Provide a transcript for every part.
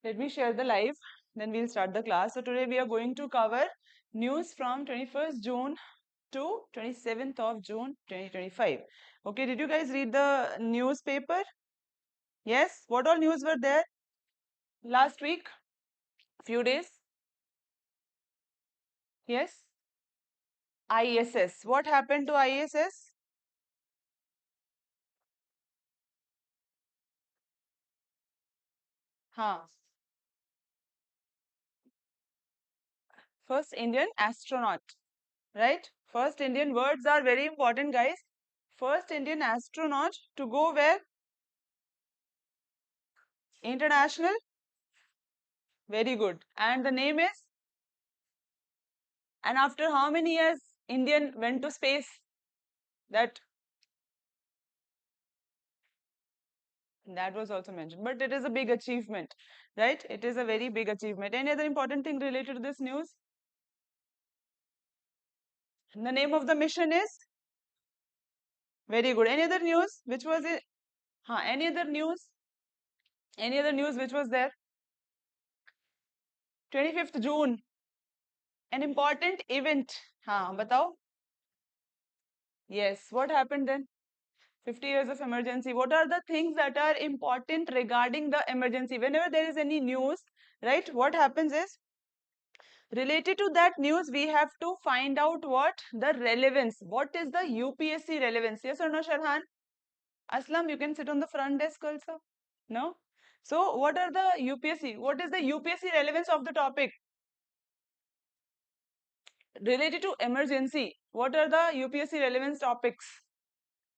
Let me share the live, then we'll start the class. So today we are going to cover news from 21st June to 27th of June 2025. Okay, did you guys read the newspaper? Yes, what all news were there last week? Few days? Yes? ISS. What happened to ISS? Huh. First Indian astronaut, right? First Indian, words are very important, guys. First Indian astronaut to go where? International? Very good. And the name is? And after how many years Indian went to space? That was also mentioned. But it is a big achievement, right? It is a very big achievement. Any other important thing related to this news? The name of the mission is? Very good. Any other news? Which was it? Any other news? Any other news which was there? 25th June. An important event. Batao. Yes. What happened then? 50 years of emergency. What are the things that are important regarding the emergency? Whenever there is any news, right, what happens is, related to that news, we have to find out what the relevance. What is the UPSC relevance? Yes or no, Sharhan? Aslam, you can sit on the front desk also. No? So, what are the UPSC? What is the UPSC relevance of the topic? Related to emergency. What are the UPSC relevance topics?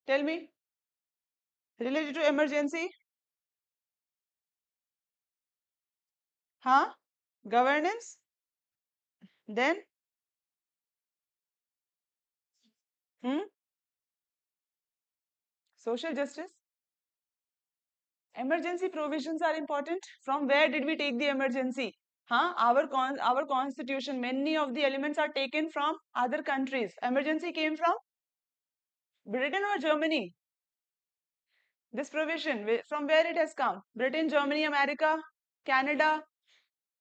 Tell me. Related to emergency? Governance? Then? Hmm? Social justice? Emergency provisions are important. From where did we take the emergency? Our constitution, many of the elements are taken from other countries. Emergency came from Britain or Germany? This provision, from where it has come? Britain, Germany, America, Canada,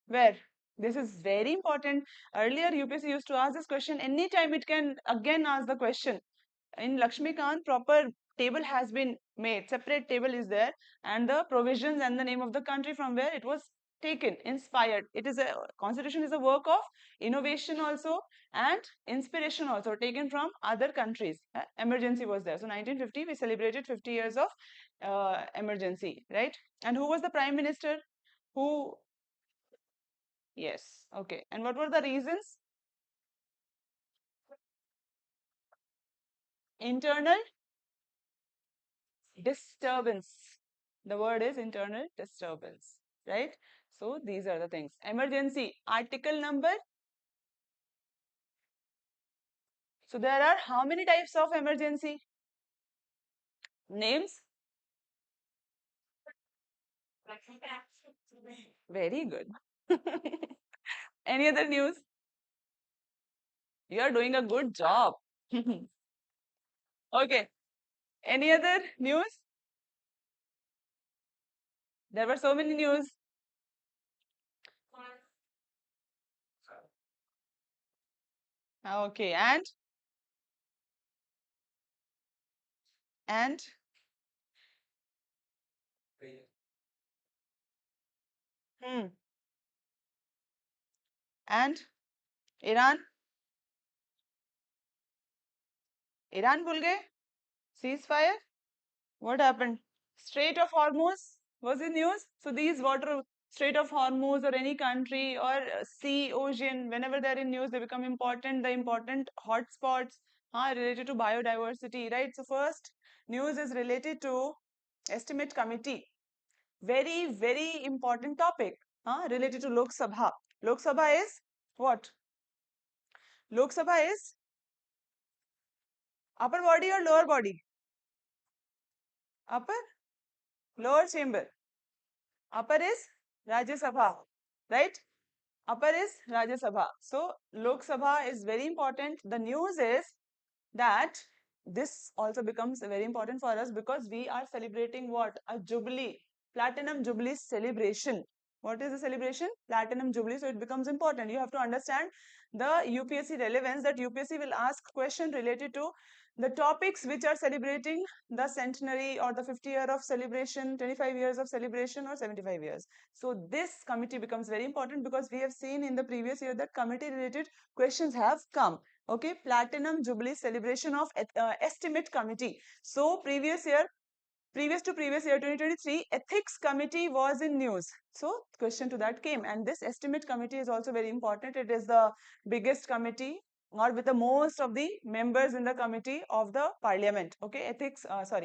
where? This is very important. Earlier, UPSC used to ask this question. Anytime it can again ask the question. In Lakshmikant, proper table has been made. Separate table is there, and the provisions and the name of the country from where it was taken, inspired. It is a constitution is a work of innovation also and inspiration also, taken from other countries. Emergency was there. So 1950 we celebrated 50 years of emergency, right? And who was the prime minister? Who? Yes. Okay. And what were the reasons? Internal disturbance. The word is internal disturbance, right? So these are the things. Emergency, article number. So there are how many types of emergency? Names? Very good. Any other news? You are doing a good job. Okay. Any other news? There were so many news. Okay. And hmm. And Iran? Iran bhul gaye? Ceasefire? What happened? Strait of Hormuz was in news. So these water, Strait of Hormuz or any country or sea, ocean, whenever they're in news, they become important. The important hotspots related to biodiversity, right? So first news is related to estimate committee. Very, very important topic related to Lok Sabha. Lok Sabha is what? Lok Sabha is upper body or lower body? Upper, lower chamber. Upper is Rajya Sabha, right? Upper is Rajya Sabha. So Lok Sabha is very important. The news is that this also becomes very important for us because we are celebrating what? A jubilee, platinum jubilee celebration. What is the celebration? Platinum Jubilee. So it becomes important. You have to understand the UPSC relevance, that UPSC will ask question related to the topics which are celebrating the centenary or the 50 year of celebration, 25 years of celebration, or 75 years. So this committee becomes very important because we have seen in the previous year that committee related questions have come. Okay, Platinum Jubilee celebration of estimate committee. So previous to previous year 2023, ethics committee was in news. So question to that came, and this estimate committee is also very important. It is the biggest committee, or with the most of the members in the committee of the parliament. Okay,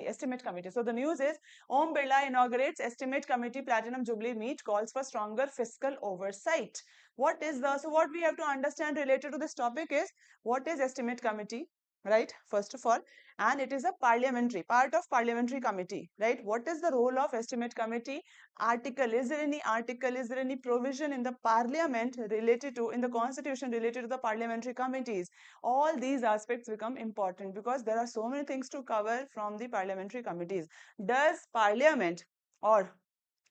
estimate committee. So the news is Om Birla inaugurates estimate committee platinum jubilee meet, calls for stronger fiscal oversight. What is so what we have to understand related to this topic is, what is estimate committee, right? First of all, and it is a parliamentary part of parliamentary committee, right? What is the role of estimate committee? Article, is there any article, is there any provision in the parliament related to, in the constitution related to the parliamentary committees? All these aspects become important because there are so many things to cover from the parliamentary committees. Does parliament, or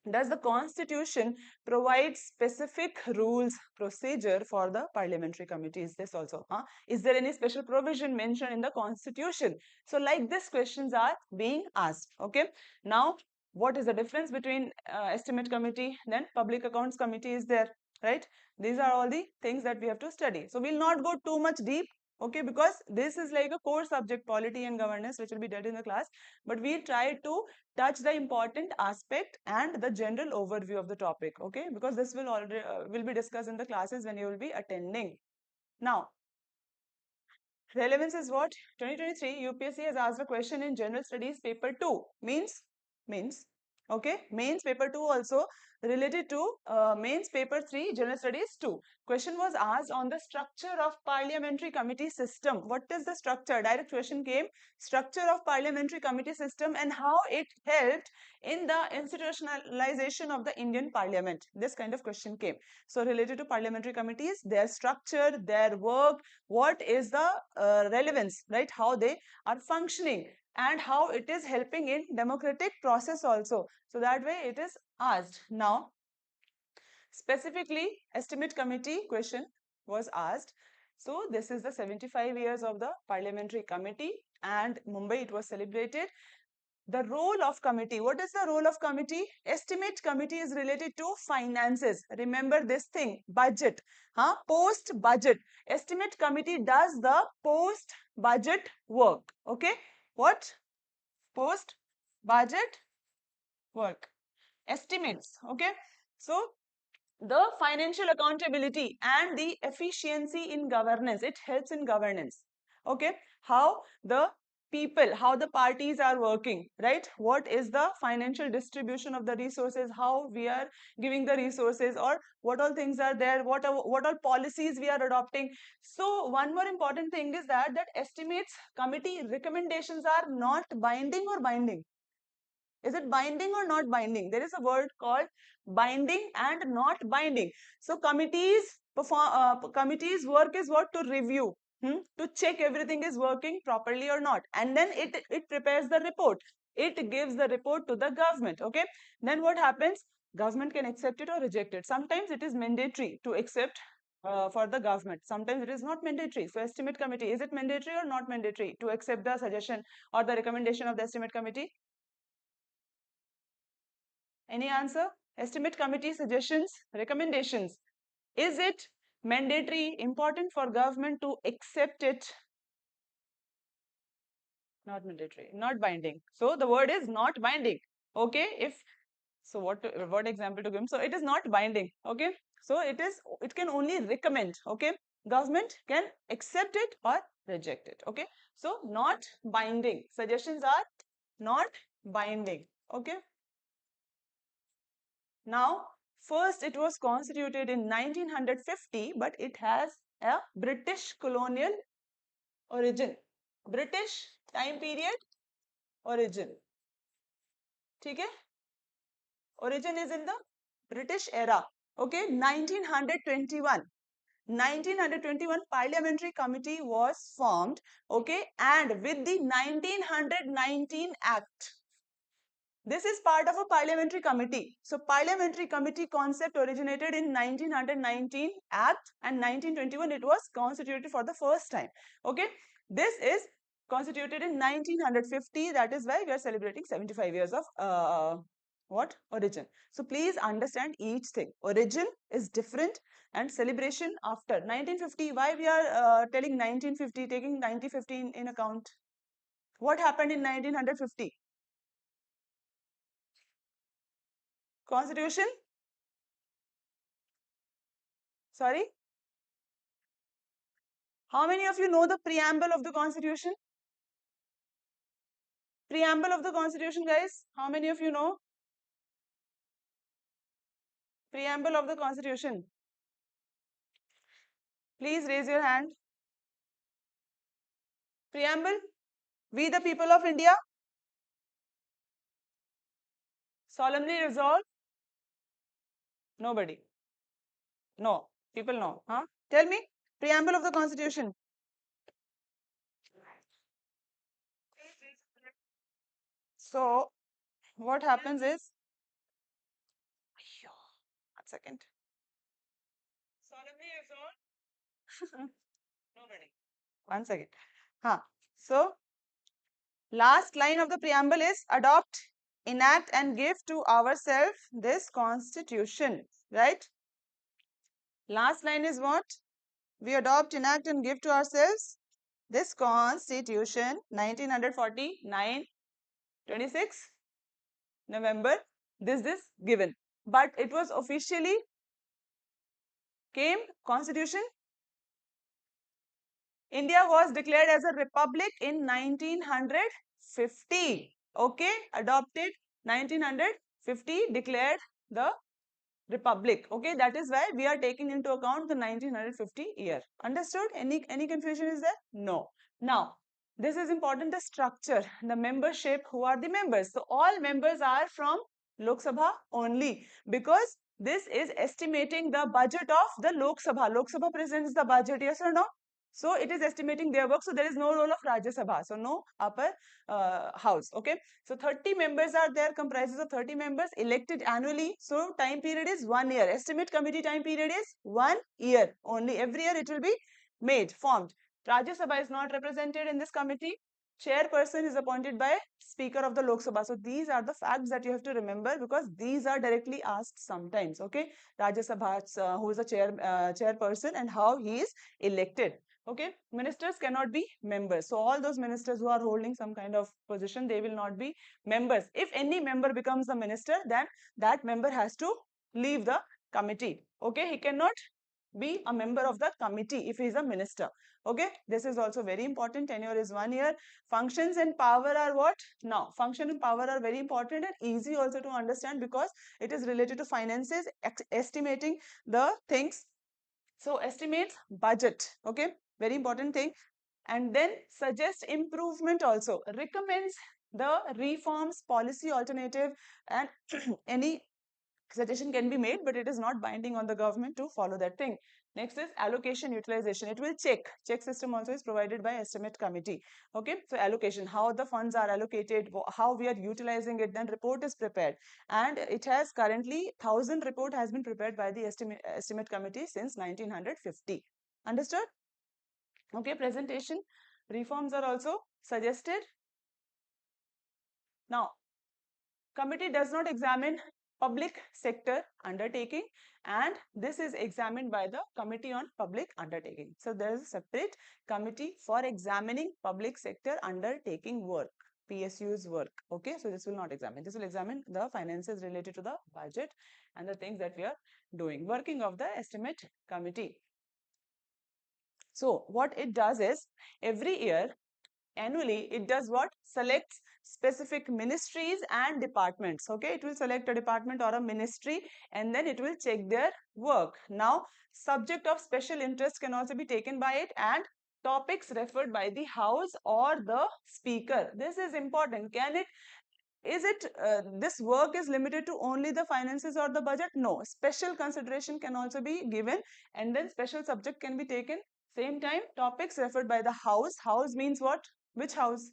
does the constitution provide specific rules, procedure for the parliamentary committees? This also, is there any special provision mentioned in the constitution? So like these questions are being asked. Okay, now what is the difference between estimate committee, then public accounts committee is there, right? These are all the things that we have to study. So we'll not go too much deep, okay, because this is like a core subject, polity and governance, which will be dealt in the class, but we'll try to touch the important aspect and the general overview of the topic, okay, because this will already will be discussed in the classes when you will be attending. Now, relevance is what? 2023 UPSC has asked a question in general studies paper 2, means okay, mains paper 2 also related to mains paper 3 general studies 2. Question was asked on the structure of parliamentary committee system. What is the structure? Direct question came, structure of parliamentary committee system and how it helped in the institutionalization of the Indian parliament. This kind of question came. So related to parliamentary committees, their structure, their work, what is the relevance, right? How they are functioning and how it is helping in democratic process also. So that way it is asked. Now, specifically estimate committee question was asked. So this is the 75 years of the parliamentary committee, and Mumbai it was celebrated. The role of committee. What is the role of committee? Estimate committee is related to finances. Remember this thing, budget. Post budget. Estimate committee does the post budget work. Okay. What? Post budget work. Estimates. Okay. So the financial accountability and the efficiency in governance, it helps in governance. Okay, how the people, how the parties are working, right? What is the financial distribution of the resources, how we are giving the resources, or what all things are there, what all policies we are adopting. So one more important thing is that estimates committee recommendations are not binding or binding. Is it binding or not binding? There is a word called binding and not binding. So committees work is what? To review, to check everything is working properly or not, and then it prepares the report. It gives the report to the government. Okay, then what happens? Government can accept it or reject it. Sometimes it is mandatory to accept for the government. Sometimes it is not mandatory. So estimate committee, is it mandatory or not mandatory to accept the suggestion or the recommendation of the estimate committee? Any answer? Estimate committee suggestions, recommendations. Is it mandatory, important for government to accept it? Not mandatory, not binding. So the word is not binding. Okay, so what example to give? So it is not binding. Okay, so it can only recommend. Okay, government can accept it or reject it. Okay, so not binding. Suggestions are not binding. Okay. Now, first it was constituted in 1950, but it has a British colonial origin. British time period origin. Okay? Origin is in the British era. Okay, 1921. 1921 Parliamentary Committee was formed. Okay, and with the 1919 Act, This is part of a parliamentary committee. So parliamentary committee concept originated in 1919 Act, and 1921 it was constituted for the first time. Okay, this is constituted in 1950. That is why we are celebrating 75 years of what? Origin. So please understand each thing. Origin is different and celebration after 1950. Why we are telling 1950, taking 1950 in account? What happened in 1950? Constitution? Sorry? How many of you know the preamble of the Constitution? Preamble of the Constitution, guys. How many of you know? Preamble of the Constitution. Please raise your hand. Preamble. We the people of India solemnly resolve. Nobody. No. People know. Huh? Tell me. Preamble of the Constitution. So, what happens is. 1 second. Solemnly resolve. Nobody. 1 second. Huh. So, last line of the preamble is adopt, enact and give to ourselves this constitution, right? Last line is what? We adopt, enact and give to ourselves this constitution, 1949, 26 November, this is given. But it was officially came constitution. India was declared as a republic in 1950. Okay, adopted 1950, declared the republic. Okay, that is why we are taking into account the 1950 year. Understood? Any confusion is there? No. Now, this is important, the structure, the membership, who are the members. So all members are from Lok Sabha only, because this is estimating the budget of the Lok Sabha. Lok Sabha presents the budget, yes or no? So it is estimating their work. So there is no role of Rajya Sabha. So no upper house. Okay. So 30 members are there, comprises of 30 members elected annually. So time period is 1 year. Estimate committee time period is 1 year only. Every year it will be made, formed. Rajya Sabha is not represented in this committee. Chairperson is appointed by Speaker of the Lok Sabha. So these are the facts that you have to remember, because these are directly asked sometimes. Okay. Rajya Sabha, who is a chairperson and how he is elected. Okay, ministers cannot be members. So all those ministers who are holding some kind of position, they will not be members. If any member becomes a minister, then that member has to leave the committee. Okay, he cannot be a member of the committee if he is a minister. Okay, this is also very important. Tenure is 1 year. Functions and power are what? Now, function and power are very important and easy also to understand, because it is related to finances, estimating the things. So estimates budget. Okay, very important thing. And then suggest improvement also, recommends the reforms, policy alternative, and any suggestion can be made, but it is not binding on the government to follow that thing. Next is allocation utilization. It will check system also is provided by estimate committee. Okay, so allocation, how the funds are allocated, how we are utilizing it, then report is prepared, and it has currently 1000 report has been prepared by the estimate committee since 1950. Understood? Okay, presentation, reforms are also suggested. Now, committee does not examine public sector undertaking, and this is examined by the Committee on Public Undertaking. So there is a separate committee for examining public sector undertaking work, PSU's work. Okay, so this will not examine. This will examine the finances related to the budget and the things that we are doing. Working of the estimate committee. So what it does is, every year, annually, it does what? Selects specific ministries and departments. Okay, it will select a department or a ministry, and then it will check their work. Now, subject of special interest can also be taken by it, and topics referred by the house or the speaker. This is important. This work is limited to only the finances or the budget? No, special consideration can also be given, and then special subject can be taken. Same time, topics referred by the house. House means what? Which house?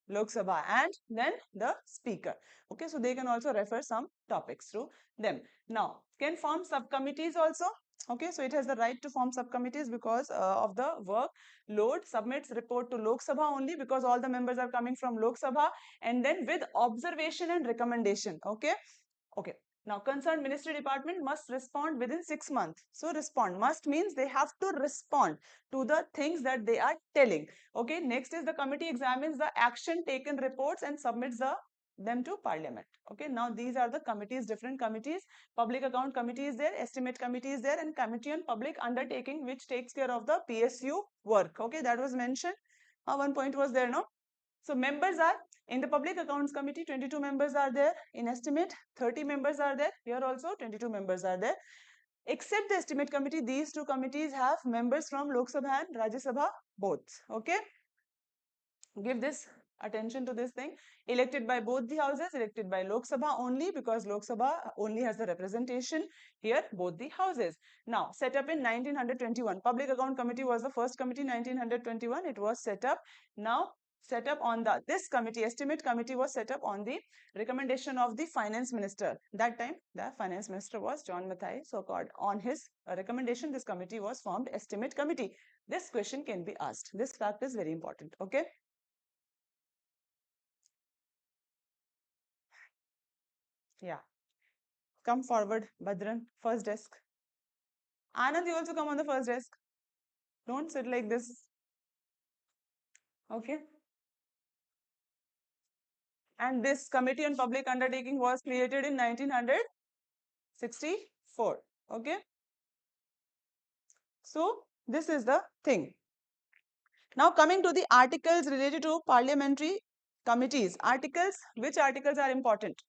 Lok Sabha, and then the speaker. Okay, so they can also refer some topics to them. Now, can form subcommittees also. Okay, so it has the right to form subcommittees because of the work load. Submits report to Lok Sabha only because all the members are coming from Lok Sabha, and then with observation and recommendation. Okay, okay. Now, concerned ministry department must respond within 6 months. So, respond must means they have to respond to the things that they are telling. Okay. Next is the committee examines the action taken reports and submits them to parliament. Okay. Now, these are the committees, different committees. Public account committee is there, estimate committee is there, and committee on public undertaking, which takes care of the PSU work. Okay. That was mentioned. One point was there, no? So members are in the public accounts committee, 22 members are there. In estimate, 30 members are there. Here also 22 members are there. Except the estimate committee, these two committees have members from Lok Sabha and Rajya Sabha both. Okay. Give this attention to this thing. Elected by both the houses, elected by Lok Sabha only because Lok Sabha only has the representation. Here both the houses. Now set up in 1921. Public Account Committee was the first committee, 1921. It was set up. Now set up on this committee, estimate committee was set up on the recommendation of the finance minister. That time the finance minister was John Mathai. So called on his recommendation, this committee was formed, estimate committee. This question can be asked. This fact is very important. Okay. Yeah. Come forward, Badran, first desk. Anand, you also come on the first desk. Don't sit like this. Okay. And this Committee on Public Undertaking was created in 1964. Okay. So, this is the thing. Now, coming to the articles related to parliamentary committees. Articles, which articles are important?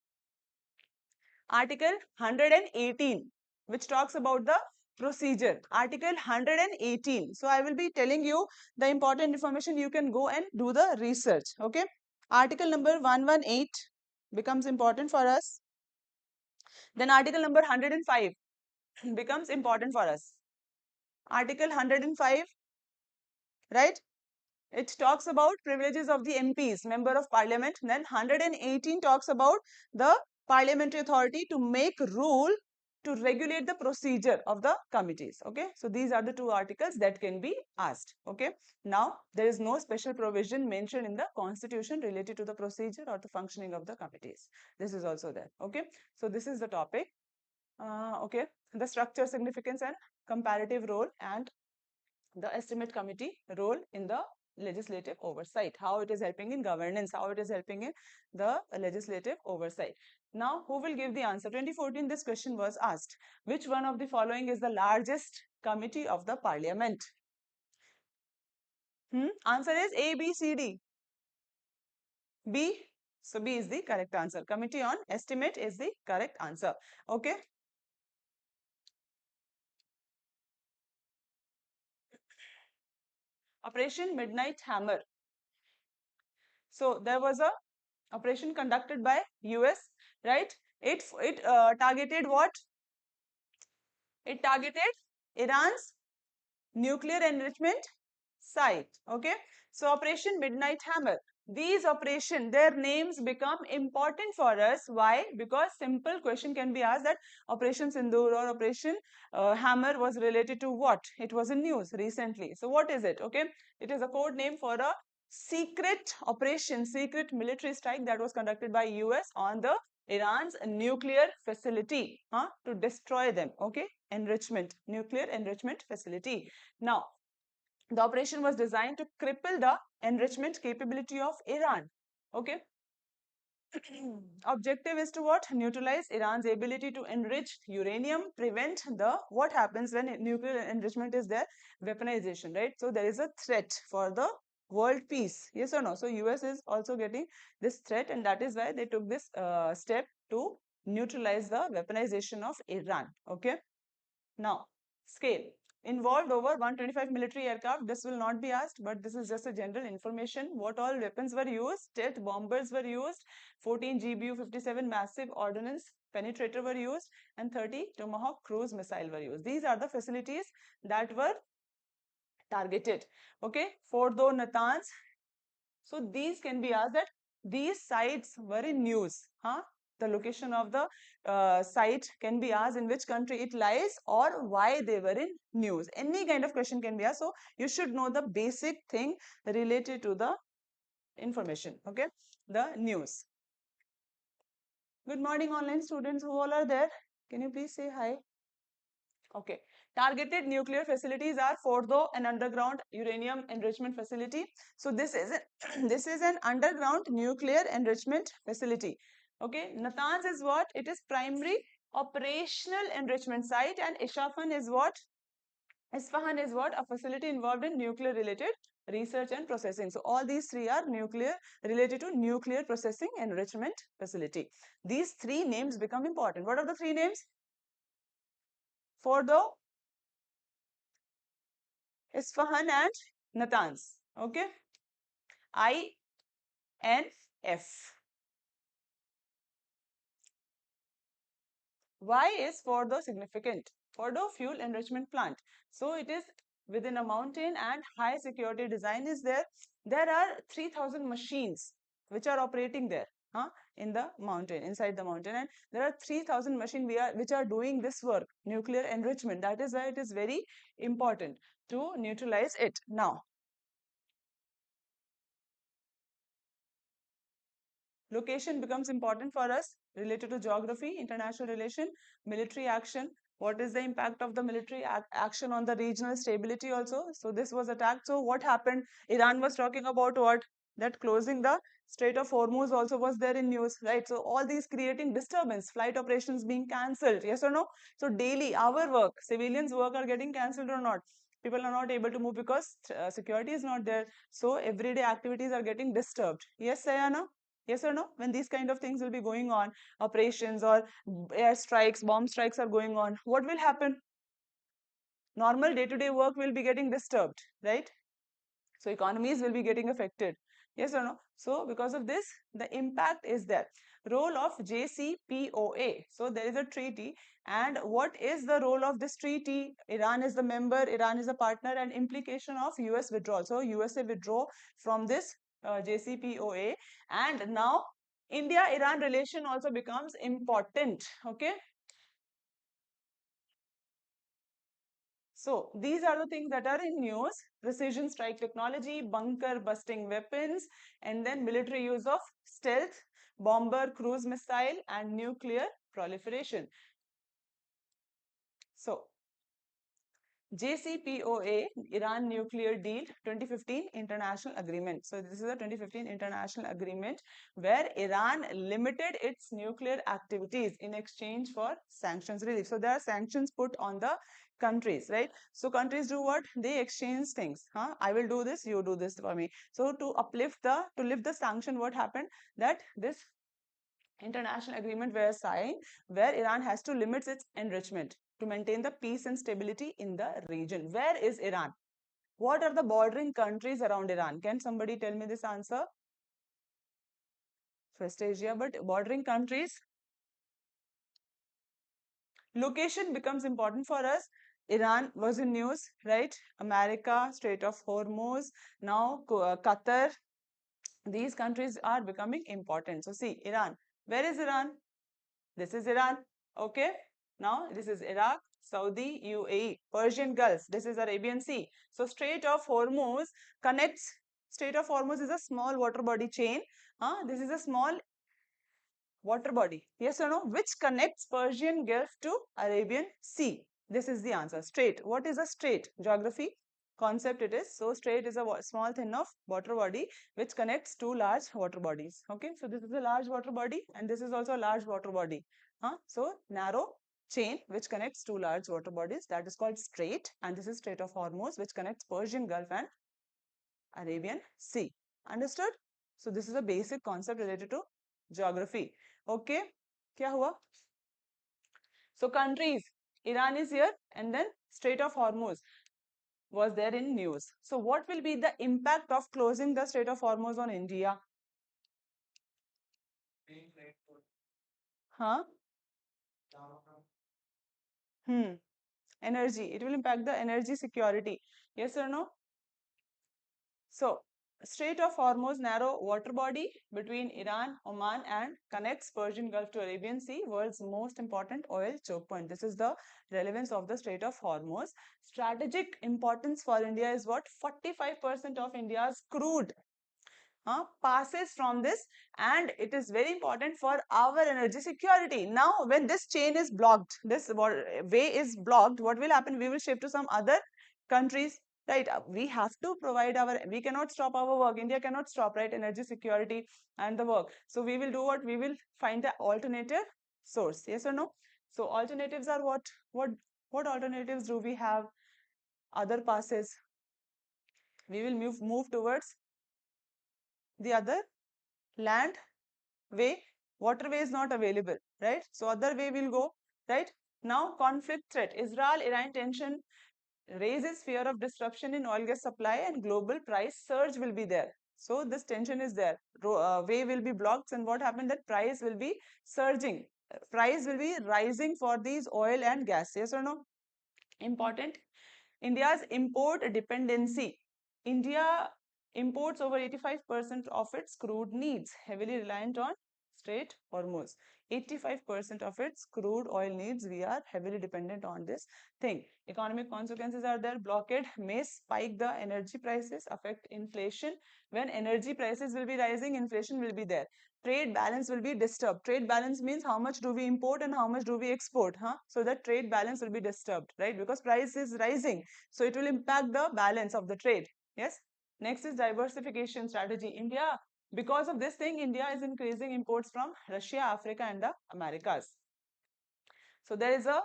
Article 118, which talks about the procedure. Article 118. So I will be telling you the important information. You can go and do the research. Okay. Article number 118 becomes important for us. Then article number 105 becomes important for us. Article 105, right? It talks about privileges of the MPs, member of parliament. Then 118 talks about the parliamentary authority to make rule to regulate the procedure of the committees. Okay, so these are the two articles that can be asked. Okay, now there is no special provision mentioned in the constitution related to the procedure or the functioning of the committees. This is also there. Okay, so this is the topic. Okay, the structure, significance, and comparative role, and the estimate committee role in the legislative oversight, how it is helping in governance, how it is helping in the legislative oversight. Now, who will give the answer? 2014, this question was asked. Which one of the following is the largest committee of the parliament? Answer is A, B, C, D. B. So B is the correct answer. Committee on estimate is the correct answer. Okay. Operation Midnight Hammer. So there was a operation conducted by US, right? It targeted what? It targeted Iran's nuclear enrichment site. Okay. So Operation Midnight Hammer. These operations, their names become important for us. Why? Because simple question can be asked that Operation Sindoor or Operation Hammer was related to what? It was in news recently. So what is it? Okay. It is a code name for a secret operation, secret military strike that was conducted by US on the Iran's nuclear facility to destroy them. Okay. Enrichment, nuclear enrichment facility. Now, the operation was designed to cripple the enrichment capability of Iran. Okay. Objective is to what? Neutralize Iran's ability to enrich uranium, prevent the what happens when nuclear enrichment is there, weaponization, right? So there is a threat for the world peace. Yes or no? So US is also getting this threat, and that is why they took this step to neutralize the weaponization of Iran. Okay. Now, scale. Involved over 125 military aircraft. This will not be asked, but this is just a general information. What all weapons were used? Stealth bombers were used, 14 GBU-57 massive ordnance penetrator were used, and 30 Tomahawk cruise missile were used. These are the facilities that were targeted. Okay, Fordo Natanz, So these can be asked that these sites were in news. The location of the site can be asked in which country it lies or why they were in news. Any kind of question can be asked. So you should know the basic thing related to the information. Okay, the news. Good morning, online students who all are there. Can you please say hi? Okay. Targeted nuclear facilities are Fordo, an underground uranium enrichment facility. So this is this is an underground nuclear enrichment facility. Okay. Natanz is what? It is primary operational enrichment site, and Isfahan is what? Isfahan is what? A facility involved in nuclear related research and processing. So all these three are nuclear related to nuclear processing enrichment facility. These three names become important. What are the three names? Fordo, Isfahan and Natanz. Okay. INF. Why is Fordo significant? Fordo fuel enrichment plant. So it is within a mountain and high security design is there. There are 3,000 machines which are operating there in the mountain, inside the mountain. And there are 3,000 machines which are doing this work, nuclear enrichment. That is why it is very important to neutralize it. Now, location becomes important for us related to geography, international relation, military action. What is the impact of the military action on the regional stability also? So this was attacked. So what happened? Iran was talking about what? That closing the Strait of Hormuz also was there in news, right? So all these creating disturbance, flight operations being cancelled, yes or no? So daily our work, civilians work are getting cancelled or not? People are not able to move because security is not there. So everyday activities are getting disturbed. Yes, Sayana? Yes or no? When these kind of things will be going on, operations or air strikes, bomb strikes are going on, what will happen? Normal day-to-day work will be getting disturbed, right? So economies will be getting affected. Yes or no? So because of this, the impact is there. Role of JCPOA. So there is a treaty, and what is the role of this treaty? Iran is the member, Iran is a partner, and implication of US withdrawal. So USA withdraw from this JCPOA, and now India-Iran relation also becomes important. Okay. So these are the things that are in news: precision strike technology, bunker busting weapons, and then military use of stealth, bomber, cruise missile, and nuclear proliferation. So JCPOA, Iran Nuclear Deal 2015 International Agreement. So this is a 2015 International Agreement where Iran limited its nuclear activities in exchange for sanctions relief. So there are sanctions put on the countries, right? So countries do what? They exchange things. I will do this, you do this for me. So to lift the sanction, what happened? That this international agreement were signed where Iran has to limit its enrichment to maintain the peace and stability in the region. Where is Iran? What are the bordering countries around Iran? Can somebody tell me this answer? West Asia, but bordering countries. Location becomes important for us. Iran was in news, right? America, Strait of Hormuz, now Qatar. These countries are becoming important. So see, Iran. Where is Iran? This is Iran. Okay. Now this is Iraq, Saudi, UAE, Persian Gulf. This is Arabian Sea. So Strait of Hormuz connects. Strait of Hormuz is a small water body chain. This is a small water body. Yes or no? Which connects Persian Gulf to Arabian Sea. This is the answer. Strait. What is a strait? Geography concept it is. So strait is a small thin of water body which connects two large water bodies. Okay. So this is a large water body and this is also a large water body. So narrow chain which connects two large water bodies, that is called strait, and this is Strait of Hormuz which connects Persian Gulf and Arabian Sea. Understood? So this is a basic concept related to geography. Okay. Kya hua? So countries, Iran is here and then Strait of Hormuz was there in news. So what will be the impact of closing the Strait of Hormuz on India? Huh? Energy. It will impact the energy security. Yes or no? So Strait of Hormuz, narrow water body between Iran, Oman, and connects Persian Gulf to Arabian Sea, world's most important oil choke point. This is the relevance of the Strait of Hormuz. Strategic importance for India is what? 45% of India's crude passes from this, and it is very important for our energy security. Now, when this chain is blocked, this way is blocked, what will happen? We will shift to some other countries, right? We have to provide our, we cannot stop our work. India cannot stop, right? Energy security and the work. So we will do what? We will find the alternative source. Yes or no? So alternatives are what? What alternatives do we have? Other passes. We will move towards the other land way. Waterway is not available, right? So other way will go, right? Now conflict threat. Israel-Iran tension raises fear of disruption in oil gas supply and global price surge will be there. So this tension is there. Way will be blocked, and what happened? That price will be surging. Price will be rising for these oil and gas. Yes or no? Important. India's import dependency. India imports over 85% of its crude needs, heavily reliant on Strait Hormuz. 85% of its crude oil needs, we are heavily dependent on this thing. Economic consequences are there. Blockade may spike the energy prices, affect inflation. When energy prices will be rising, inflation will be there. Trade balance will be disturbed. Trade balance means how much do we import and how much do we export, so that trade balance will be disturbed, right? Because price is rising, so it will impact the balance of the trade. Yes. Next is diversification strategy. India, because of this thing, India is increasing imports from Russia, Africa, and the Americas. So there is a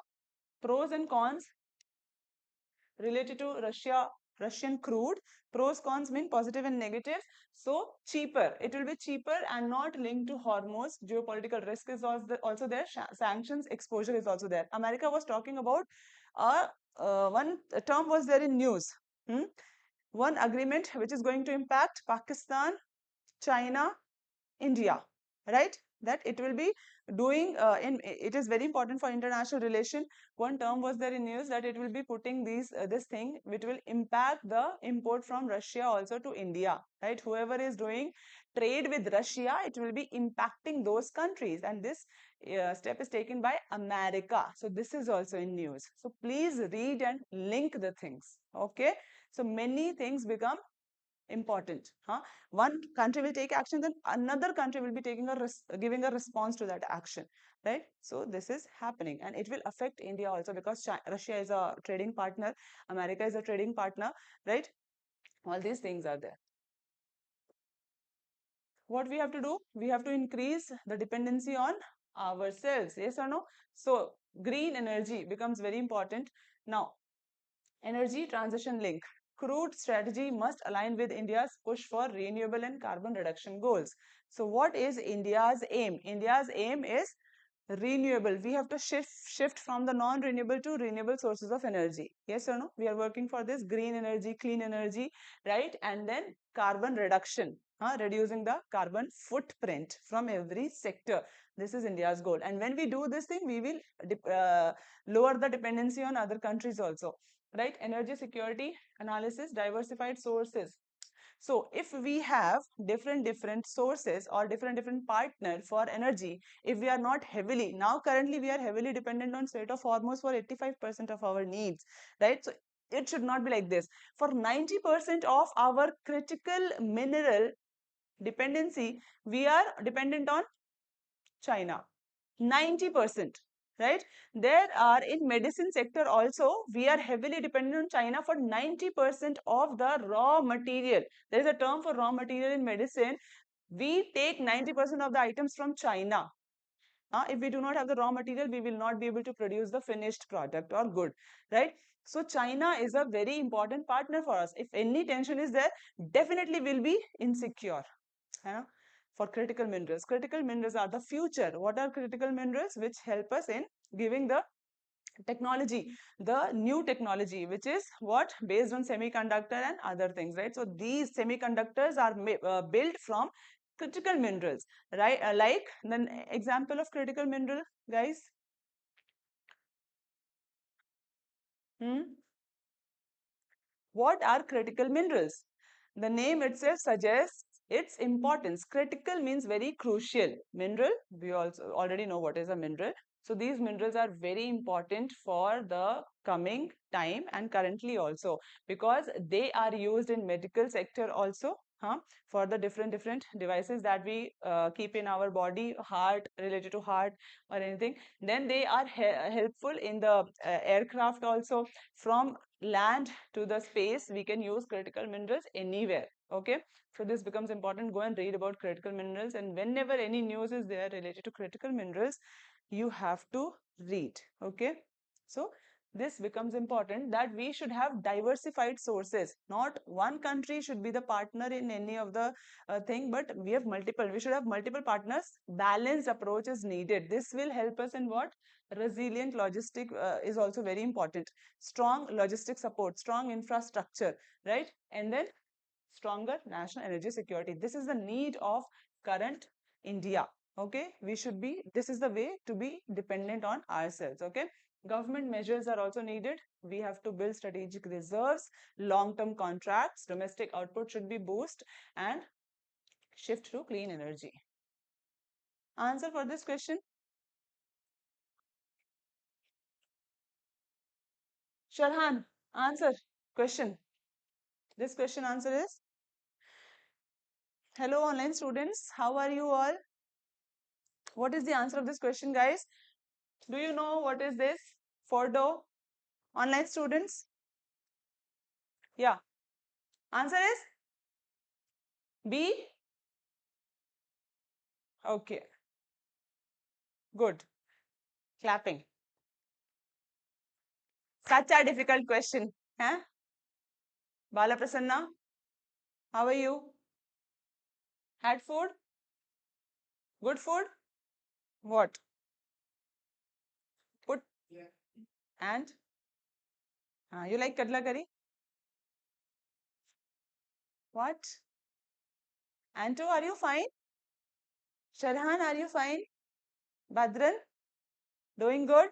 pros and cons related to Russian crude. Pros, cons mean positive and negative. So cheaper, it will be cheaper and not linked to Hormuz. Geopolitical risk is also there. Sanctions exposure is also there. America was talking about one term was there in news. One agreement which is going to impact Pakistan, China, India, right? That it will be doing it is very important for international relation. One term was there in news that it will be putting this thing which will impact the import from Russia also to India, right? Whoever is doing trade with Russia, it will be impacting those countries, and this step is taken by America. So this is also in news. So please read and link the things. Okay, so many things become important. One country will take action, then another country will be taking giving a response to that action, right? So this is happening, and it will affect India also, because Russia is a trading partner, America is a trading partner, right? All these things are there. What we have to do? We have to increase the dependency on ourselves. Yes or no? So green energy becomes very important. Now, energy transition link. Crude strategy must align with India's push for renewable and carbon reduction goals. So what is India's aim? India's aim is renewable. We have to shift from the non-renewable to renewable sources of energy. Yes or no? We are working for this green energy, clean energy, right? And then carbon reduction, reducing the carbon footprint from every sector. This is India's goal. And when we do this thing, we will lower the dependency on other countries also, right? Energy security analysis, diversified sources. So if we have different sources or different partner for energy, if we are not heavily, now currently we are heavily dependent on Strait of Hormuz for 85% of our needs, right? So it should not be like this. For 90% of our critical mineral dependency, we are dependent on China. 90%, right? There are in medicine sector also, we are heavily dependent on China for 90% of the raw material. There is a term for raw material in medicine. We take 90% of the items from China. If we do not have the raw material, we will not be able to produce the finished product or good, right? So China is a very important partner for us. If any tension is there, definitely will be insecure. For critical minerals. Critical minerals are the future. What are critical minerals? Which help us in giving the technology, the new technology, which is what? Based on semiconductor and other things, right? So these semiconductors are built from critical minerals, right? Like the example of critical mineral, guys. What are critical minerals? The name itself suggests its importance. Critical means very crucial. Mineral, we also already know what is a mineral. So these minerals are very important for the coming time and currently also, because they are used in medical sector also, for the different devices that we keep in our body, heart, related to heart or anything. Then they are helpful in the aircraft also. From land to the space, we can use critical minerals anywhere. Okay, so this becomes important. Go and read about critical minerals, and whenever any news is there related to critical minerals, you have to read. Okay, so this becomes important, that we should have diversified sources. Not one country should be the partner in any of the thing, but we have multiple. We should have multiple partners. Balanced approach is needed. This will help us in what? Resilient logistic is also very important. Strong logistic support, strong infrastructure, right? And then stronger national energy security. This is the need of current India. Okay, we should be, this is the way to be dependent on ourselves. Okay, government measures are also needed. We have to build strategic reserves, long-term contracts, domestic output should be boosted, and shift to clean energy. Answer for this question? Sharhan, answer question. This question answer is, hello online students, how are you all? What is the answer of this question, guys? Do you know what is this? Fordo? Online students? Yeah. Answer is B? Okay. Good. Clapping. Such a difficult question. Huh? Bala Prasanna, how are you? Had food? Good food? What? Put. And? You like kadla curry? What? Anto, are you fine? Sharhan, are you fine? Badran, doing good?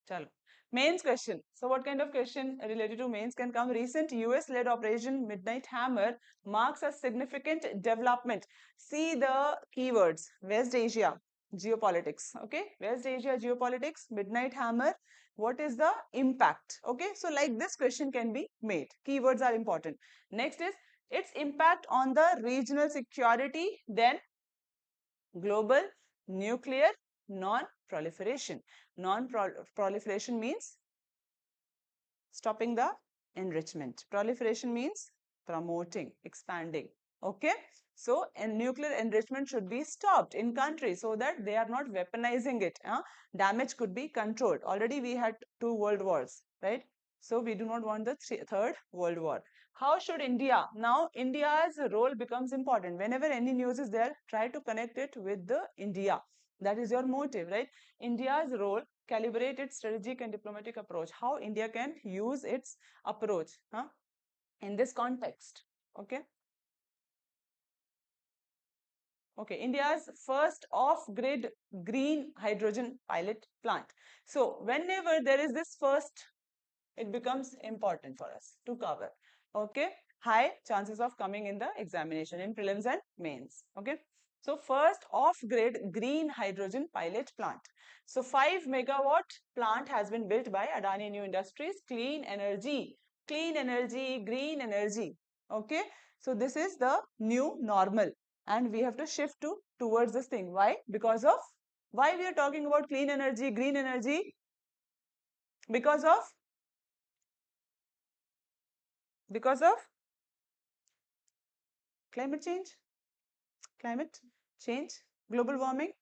Chalo. Mains question. So what kind of question related to mains can come? Recent US-led Operation Midnight Hammer marks a significant development. See the keywords. West Asia, geopolitics. Okay, West Asia, geopolitics, Midnight Hammer. What is the impact? Okay, so like this question can be made. Keywords are important. Next is its impact on the regional security, then global, nuclear, non-proliferation. Non-proliferation means stopping the enrichment. Proliferation means promoting, expanding. Okay, so and nuclear enrichment should be stopped in countries so that they are not weaponizing it. Damage could be controlled. Already we had 2 world wars, right? So we do not want the third world war. How should India? Now India's role becomes important. Whenever any news is there, try to connect it with the India. That is your motive, right? India's role, calibrate its strategic and diplomatic approach. How India can use its approach in this context. Okay. Okay, India's first off-grid green hydrogen pilot plant. So whenever there is this first, it becomes important for us to cover. Okay, high chances of coming in the examination in prelims and mains. Okay, so first off-grid green hydrogen pilot plant. So 5 megawatt plant has been built by Adani New Industries. Clean energy, green energy. Okay, so this is the new normal, and we have to shift towards this thing. Why? Because of, why we are talking about clean energy, green energy? Because of climate change, global warming.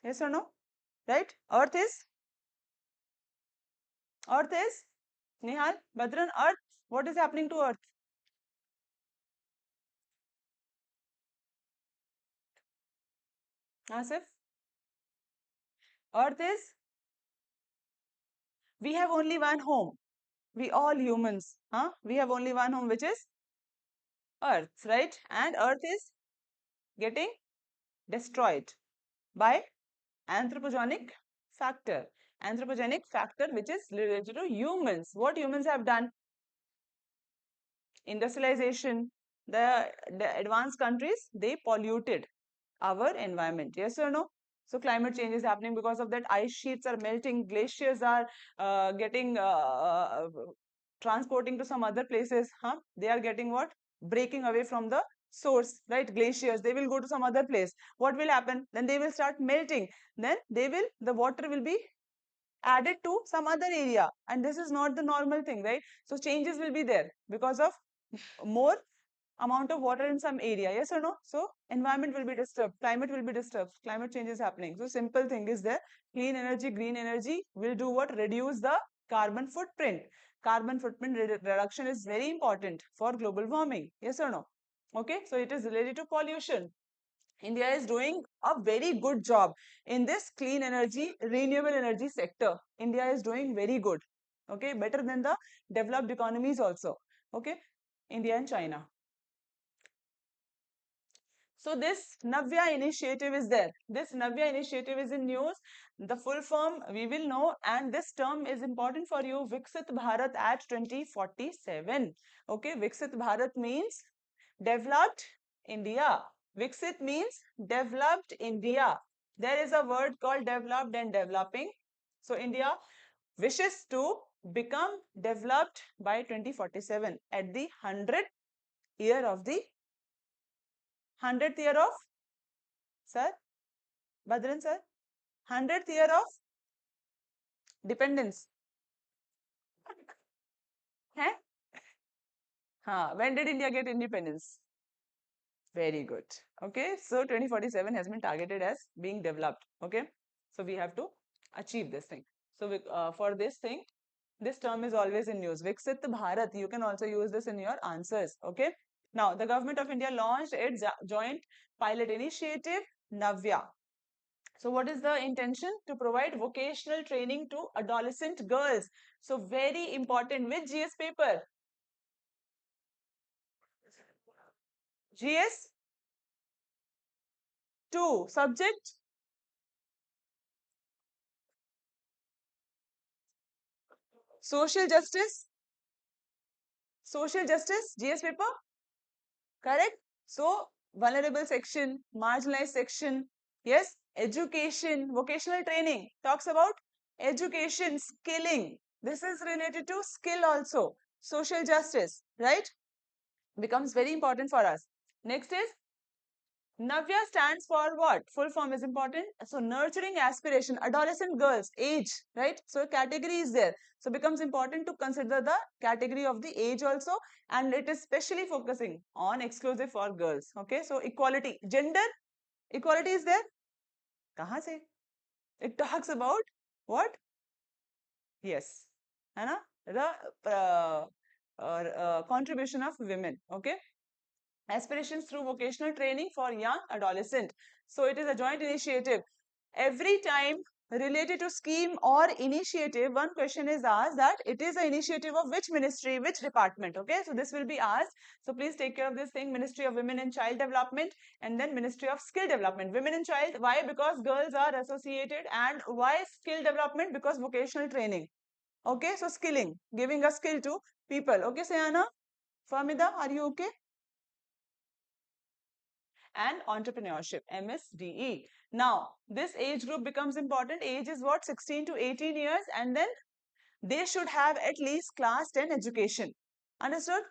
Yes or no? Right? Earth is Nihal, Badran, Earth. What is happening to Earth? Asif? Earth is, we have only one home. We all humans, we have only one home, which is Earth, right? And Earth is getting destroyed by anthropogenic factor. Anthropogenic factor which is related to humans. What humans have done? industrialization, the advanced countries, they polluted our environment. Yes or no? So climate change is happening because of that. Ice sheets are melting, glaciers are getting transporting to some other places. They are getting what? Breaking away from the source, right? Glaciers, they will go to some other place. What will happen? Then they will start melting. Then the water will be added to some other area, and this is not the normal thing, right? So changes will be there because of more amount of water in some area. Yes or no? So environment will be disturbed, climate will be disturbed, climate change is happening. So simple thing is there, clean energy, green energy will do what? Reduce the carbon footprint. Carbon footprint reduction is very important for global warming. Yes or no? Okay, so it is related to pollution. India is doing a very good job in this clean energy, renewable energy sector. India is doing very good. Okay, better than the developed economies also. Okay, India and China. So this Navya initiative is there. This Navya initiative is in news. The full form we will know, and this term is important for you. Viksit Bharat at 2047. Okay, Viksit Bharat means developed India. Viksit means developed India. There is a word called developed and developing. So India wishes to become developed by 2047 at the 100th year of the 100th year of, sir, Badran sir, 100th year of dependence. Hai? When did India get independence? Very good. Okay, so 2047 has been targeted as being developed. Okay, so we have to achieve this thing. So for this thing, this term is always in news. Viksit Bharat, you can also use this in your answers. Okay, now the government of India launched its joint pilot initiative, Navya. So what is the intention? To provide vocational training to adolescent girls. So very important. Which GS paper? GS 2. Subject? Social justice? Social justice? GS paper? Correct? So vulnerable section, marginalized section. Yes? Education, vocational training. Talks about education, skilling. This is related to skill also. Social justice, right? Becomes very important for us. Next is Navya stands for what? Full form is important. So nurturing aspiration, adolescent girls, age, right? So category is there. So becomes important to consider the category of the age also, and it is specially focusing on exclusive for girls. Okay, so equality, gender equality is there. Kahan se? It talks about what? Yes, है ना? The contribution of women. Okay. Aspirations through vocational training for young adolescent. So it is a joint initiative. Every time related to scheme or initiative, one question is asked that it is an initiative of which ministry, which department. Okay, so this will be asked. So please take care of this thing. Ministry of Women and Child Development, and then Ministry of Skill Development. Women and child, why? Because girls are associated. And why skill development? Because vocational training. Okay, so skilling, giving a skill to people. Okay, Sayana, Famida, are you okay? And entrepreneurship, MSDE. Now, this age group becomes important. Age is what? 16 to 18 years, and then they should have at least class 10 education. Understood?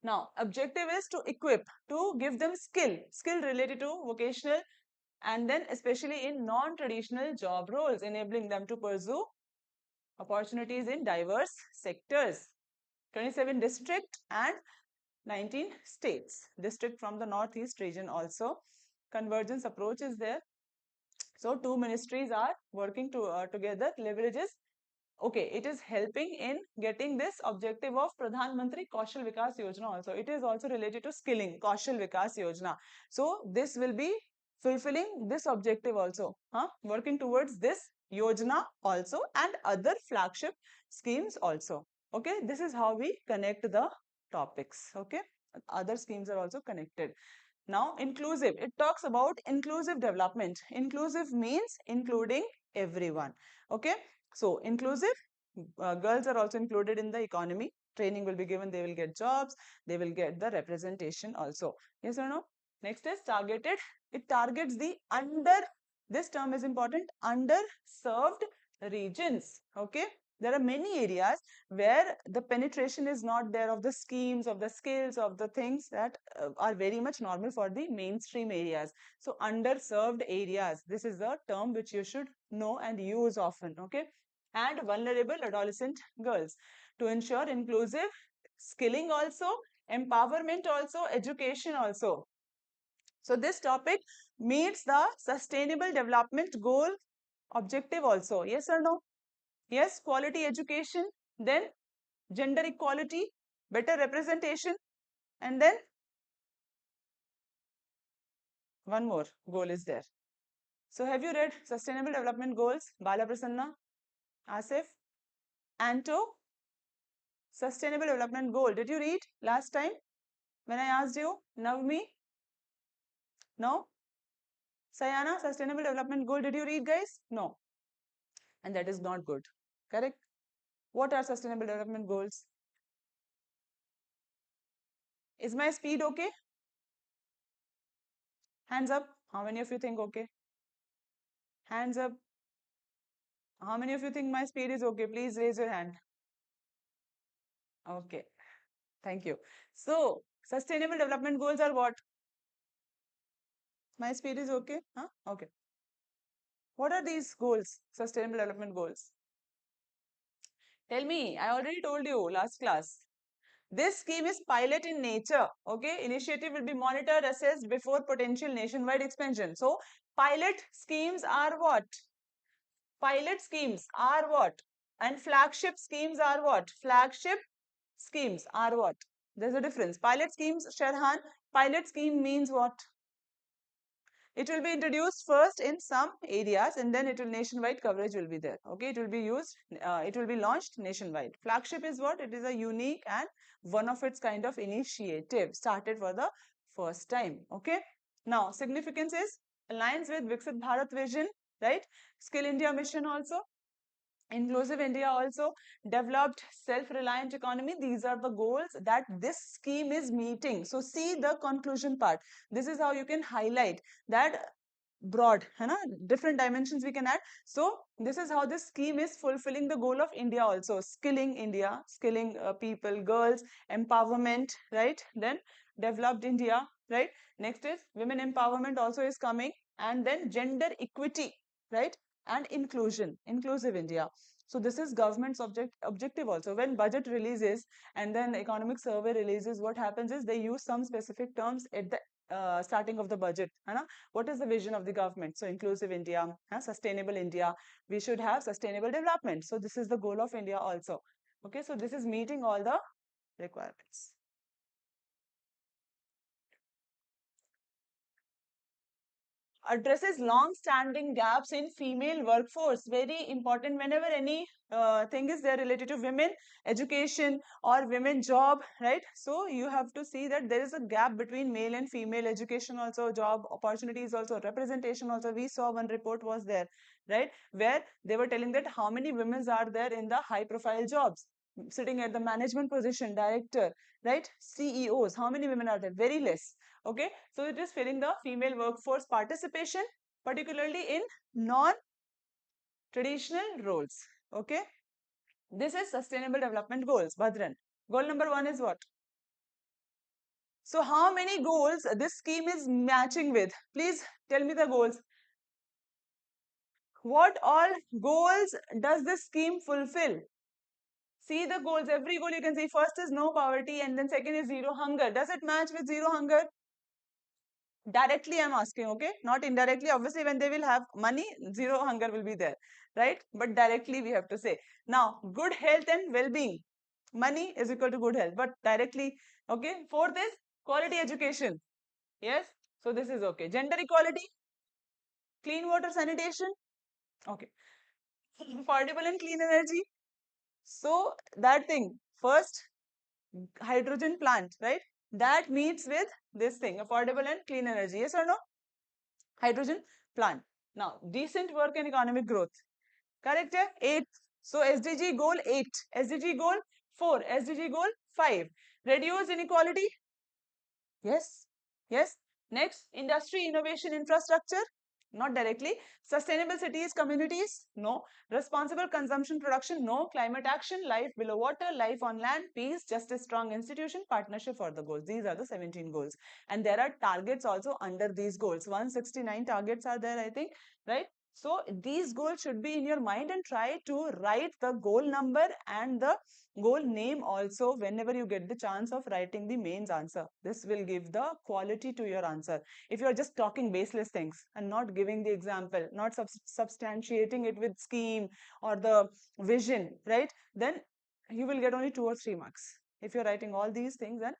Now, objective is to equip, to give them skill related to vocational, and then especially in non-traditional job roles, enabling them to pursue opportunities in diverse sectors. 27 district and 19 states. District from the northeast region also. Convergence approach is there. So two ministries are working together, leverages. Okay, it is helping in getting this objective of Pradhan Mantri Kaushal Vikas Yojana also. It is also related to skilling, Kaushal Vikas Yojana. So this will be fulfilling this objective also, working towards this Yojana also and other flagship schemes also. Okay, this is how we connect the topics. Okay, other schemes are also connected. Now, inclusive, it talks about inclusive development. Inclusive means including everyone. Okay, so inclusive, girls are also included in the economy, training will be given, they will get jobs, they will get the representation also. Yes or no? Next is targeted. It targets the this term is important, underserved regions. Okay, there are many areas where the penetration is not there of the schemes, of the skills, of the things that are very much normal for the mainstream areas. So underserved areas, this is the term which you should know and use often. Okay, and vulnerable adolescent girls, to ensure inclusive skilling also, empowerment also, education also. So this topic meets the sustainable development goal objective also. Yes or no? Yes, quality education, then gender equality, better representation, and then one more goal is there. So have you read Sustainable Development Goals? Bala Prasanna, Asif, Anto, Sustainable Development Goal. Did you read last time when I asked you? Navmi? No? Sayana, Sustainable Development Goal. Did you read, guys? No. And that is not good. Correct? What are Sustainable Development Goals? Is my speed okay? Hands up. How many of you think okay? Hands up. How many of you think my speed is okay? Please raise your hand. Okay. Thank you. So, Sustainable Development Goals are what? My speed is okay? Huh? Okay. What are these goals? Sustainable Development Goals. Tell me. I already told you last class. This scheme is pilot in nature. Okay. Initiative will be monitored, assessed before potential nationwide expansion. So, pilot schemes are what? Pilot schemes are what? And flagship schemes are what? Flagship schemes are what? There's a difference. Pilot schemes, Sharhan, pilot scheme means what? It will be introduced first in some areas and then it will nationwide coverage will be there. Okay, it will be used, it will be launched nationwide. Flagship is what? It is a unique and one of its kind of initiative started for the first time. Okay, now significance is aligns with Viksit Bharat vision, right? Skill India mission also. Inclusive India also, developed self-reliant economy. These are the goals that this scheme is meeting. So see the conclusion part. This is how you can highlight that broad, different dimensions we can add. So this is how this scheme is fulfilling the goal of India also. Skilling India, skilling people, girls, empowerment, right? Then developed India, right? Next is women empowerment also is coming, and then gender equity, right? And inclusion, inclusive India. So this is government's objective also. When budget releases and then economic survey releases, what happens is they use some specific terms at the starting of the budget. What is the vision of the government? So inclusive India, sustainable India. We should have sustainable development. So this is the goal of India also. Okay, so this is meeting all the requirements. Addresses long-standing gaps in female workforce. Very important whenever any thing is there related to women education or women job, right? So you have to see that there is a gap between male and female education also, job opportunities also, representation also. We saw one report was there, right, where they were telling that how many women are there in the high-profile jobs, sitting at the management position, director, right, CEOs. How many women are there? Very less. Okay, so it is filling the female workforce participation, particularly in non-traditional roles. Okay, this is sustainable development goals. Bhadran, goal number 1 is what? So how many goals this scheme is matching with? Please tell me the goals. What all goals does this scheme fulfill? See the goals, every goal you can see. First is no poverty and then second is zero hunger. Does it match with zero hunger? Directly I'm asking, okay, not indirectly. Obviously when they will have money, zero hunger will be there, right? But directly we have to say. Now good health and well-being, money is equal to good health, but directly. Okay, fourth is quality education. Yes, so this is okay. Gender equality, clean water, sanitation, okay. Affordable and clean energy. So that thing, first hydrogen plant, right, that meets with this thing, affordable and clean energy. Yes or no? Hydrogen plant. Now, decent work and economic growth. Correct? 8. So, SDG goal 8. SDG goal 4. SDG goal 5. Reduce inequality. Yes. Yes. Next, industry, innovation, infrastructure. Not directly. Sustainable cities, communities. No. Responsible consumption, production. No. Climate action, life below water, life on land, peace, justice, strong institution, partnership for the goals. These are the 17 goals. And there are targets also under these goals. 169 targets are there, I think, right? So these goals should be in your mind, and try to write the goal number and the goal name also whenever you get the chance of writing the mains answer. This will give the quality to your answer. If you are just talking baseless things and not giving the example, not substantiating it with scheme or the vision, right, then you will get only 2 or 3 marks. If you're writing all these things, then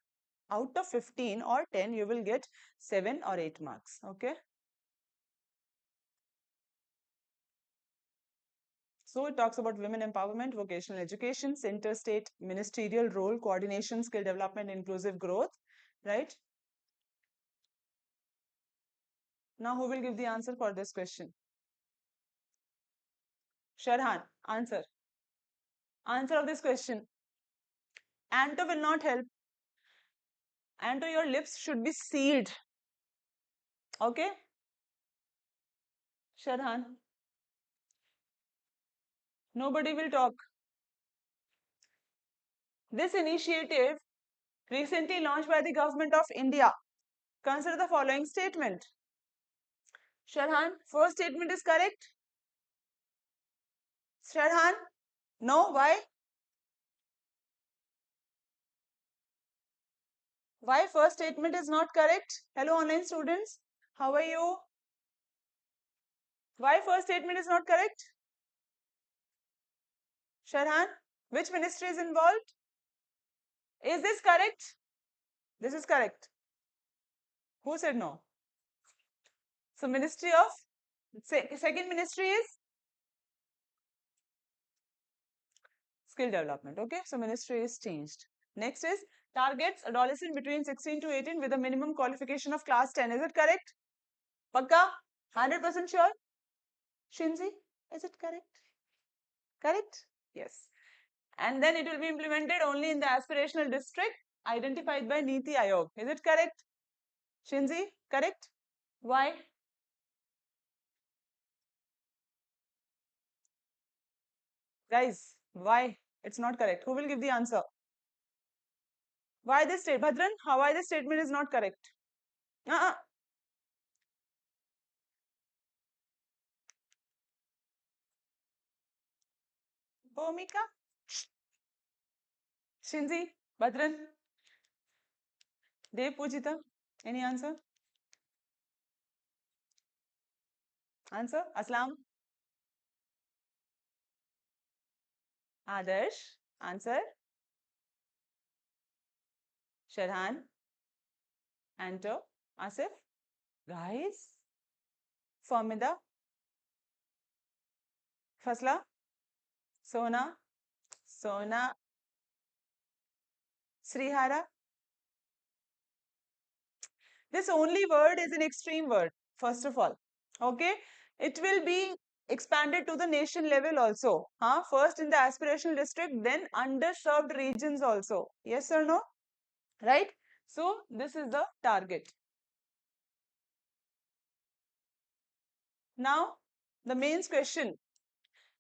out of 15 or 10 you will get 7 or 8 marks. Okay. So it talks about women empowerment, vocational education, center state ministerial role, coordination, skill development, inclusive growth, right? Now who will give the answer for this question? Sharhan, answer. Answer of this question. Anto will not help. Anto, your lips should be sealed. Okay? Sharhan. Nobody will talk. This initiative recently launched by the government of India. Consider the following statement. Sharhan, first statement is correct. Sharhan, no, why? Why first statement is not correct? Hello online students, how are you? Why first statement is not correct? Sharhan, which ministry is involved? Is this correct? This is correct. Who said no? So ministry of, second ministry is skill development. Okay, so ministry is changed. Next is targets adolescent between 16 to 18 with a minimum qualification of class 10. Is it correct? Pakka? 100% sure? Shinzi, is it correct? Correct? Yes. And then it will be implemented only in the aspirational district identified by Niti Aayog. Is it correct? Shinzi, correct? Why? Guys, why? It's not correct. Who will give the answer? Why this statement? Bhadran, why this statement is not correct? Bhumika? Shinzi? Bhadran? Dev Pujita? Any answer? Answer? Aslam? Adarsh? Answer? Sharhan? Anto? Asif? Guys? Formida? Fasla? Sona? Sona? Srihara? This only word is an extreme word, first of all. Okay? It will be expanded to the nation level also. First in the aspirational district, then underserved regions also. Yes or no? Right? So, this is the target. Now, the main question.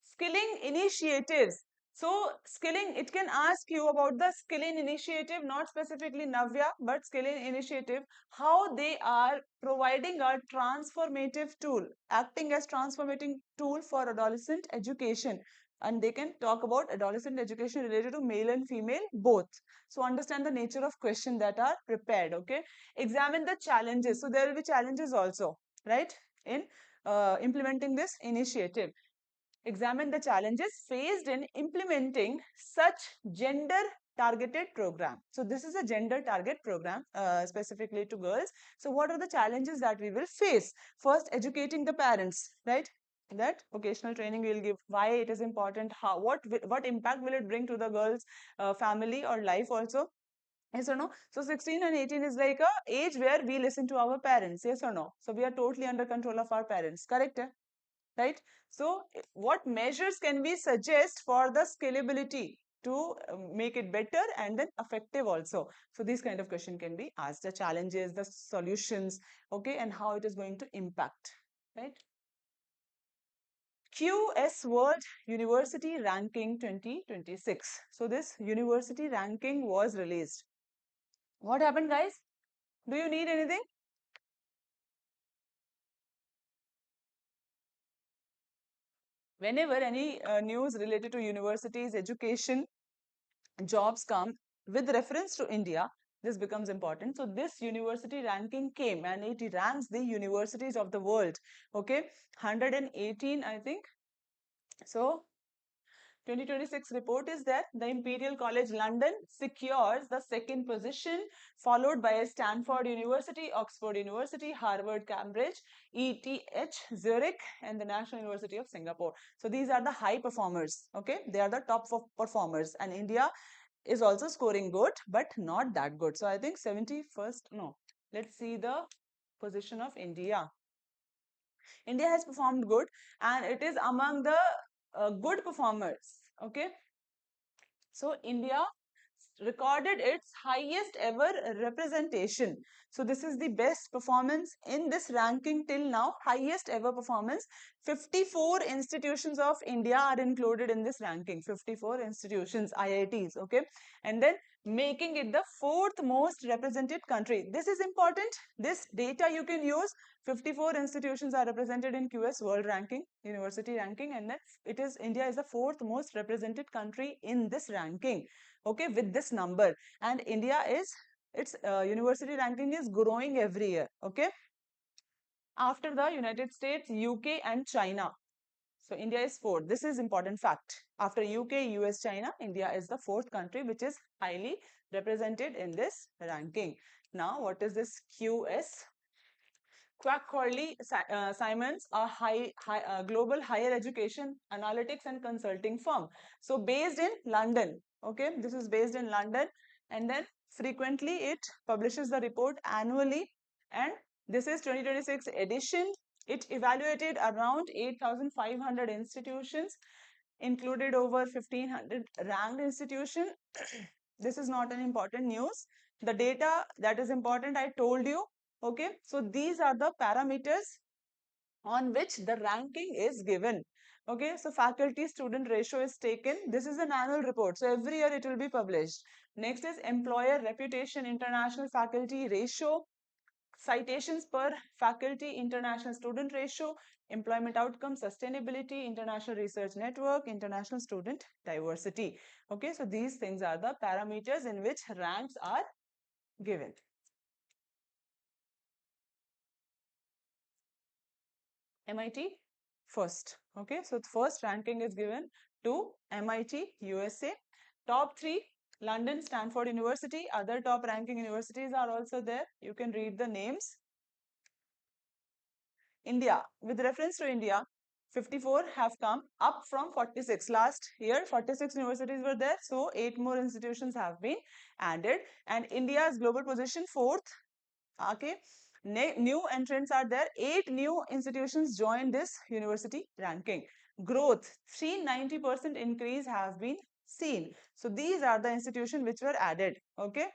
Skilling initiatives. So, skilling, it can ask you about the skilling initiative, not specifically Navya, but skilling initiative, how they are providing a transformative tool, acting as transformating tool for adolescent education. And they can talk about adolescent education related to male and female both. So, understand the nature of question that are prepared, okay? Examine the challenges. So, there will be challenges also, right? In implementing this initiative. Examine the challenges faced in implementing such gender targeted program. So this is a gender target program specifically to girls. So what are the challenges that we will face? First, educating the parents, right? That vocational training will give, why it is important, how, what impact will it bring to the girls family or life also. Yes or no? So 16 and 18 is like a age where we listen to our parents. Yes or no? So we are totally under control of our parents. Correct? Right? So what measures can we suggest for the scalability? to make it better and then effective also. So these kind of question can be asked, the challenges, the solutions, okay, and how it is going to impact, right? QS World University Ranking 2026. So this university ranking was released. What happened, guys? Do you need anything? Whenever any news related to universities, education, jobs come with reference to India, this becomes important. So this university ranking came and it ranks the universities of the world. Okay, 118, I think. So 2026 report is that the Imperial College London secures the second position, followed by Stanford University, Oxford University, Harvard, Cambridge, ETH, Zurich, and the National University of Singapore. So these are the high performers, okay? They are the top performers, and India is also scoring good, but not that good. So I think 71st, no. Let's see the position of India. India has performed good and it is among the good performers. Okay. So India recorded its highest ever representation. So this is the best performance in this ranking till now, highest ever performance. 54 institutions of India are included in this ranking, 54 institutions, IITs, okay? And then making it the fourth most represented country. This is important. This data you can use. 54 institutions are represented in QS World Ranking, University Ranking, and then India is the fourth most represented country in this ranking, okay, with this number. And India is, its university ranking is growing every year, okay, after the United States, UK, and China. So India is fourth. This is important fact. After UK, US, China, India is the fourth country which is highly represented in this ranking. Now, what is this QS? Quack Corley Simons, a global higher education analytics and consulting firm. So based in London, okay, this is based in London, and then frequently it publishes the report annually, and this is 2026 edition. It evaluated around 8,500 institutions, included over 1,500 ranked institutions. This is not an important news. The data that is important, I told you. Okay, so these are the parameters on which the ranking is given. Okay, so faculty student ratio is taken. This is an annual report, so every year it will be published. Next is employer reputation international faculty ratio, citations per faculty international student ratio, employment outcome, sustainability, international research network, international student diversity. Okay, so these things are the parameters in which ranks are given. MIT first. Okay, so the first ranking is given to MIT, USA. Top 3, London, Stanford University. Other top ranking universities are also there. You can read the names. India, with reference to India, 54 have come up from 46. Last year, 46 universities were there. So 8 more institutions have been added. And India's global position, 4th. Okay, new entrants are there. 8 new institutions joined this university ranking. Growth, 390% increase have been seen. So these are the institutions which were added. Okay,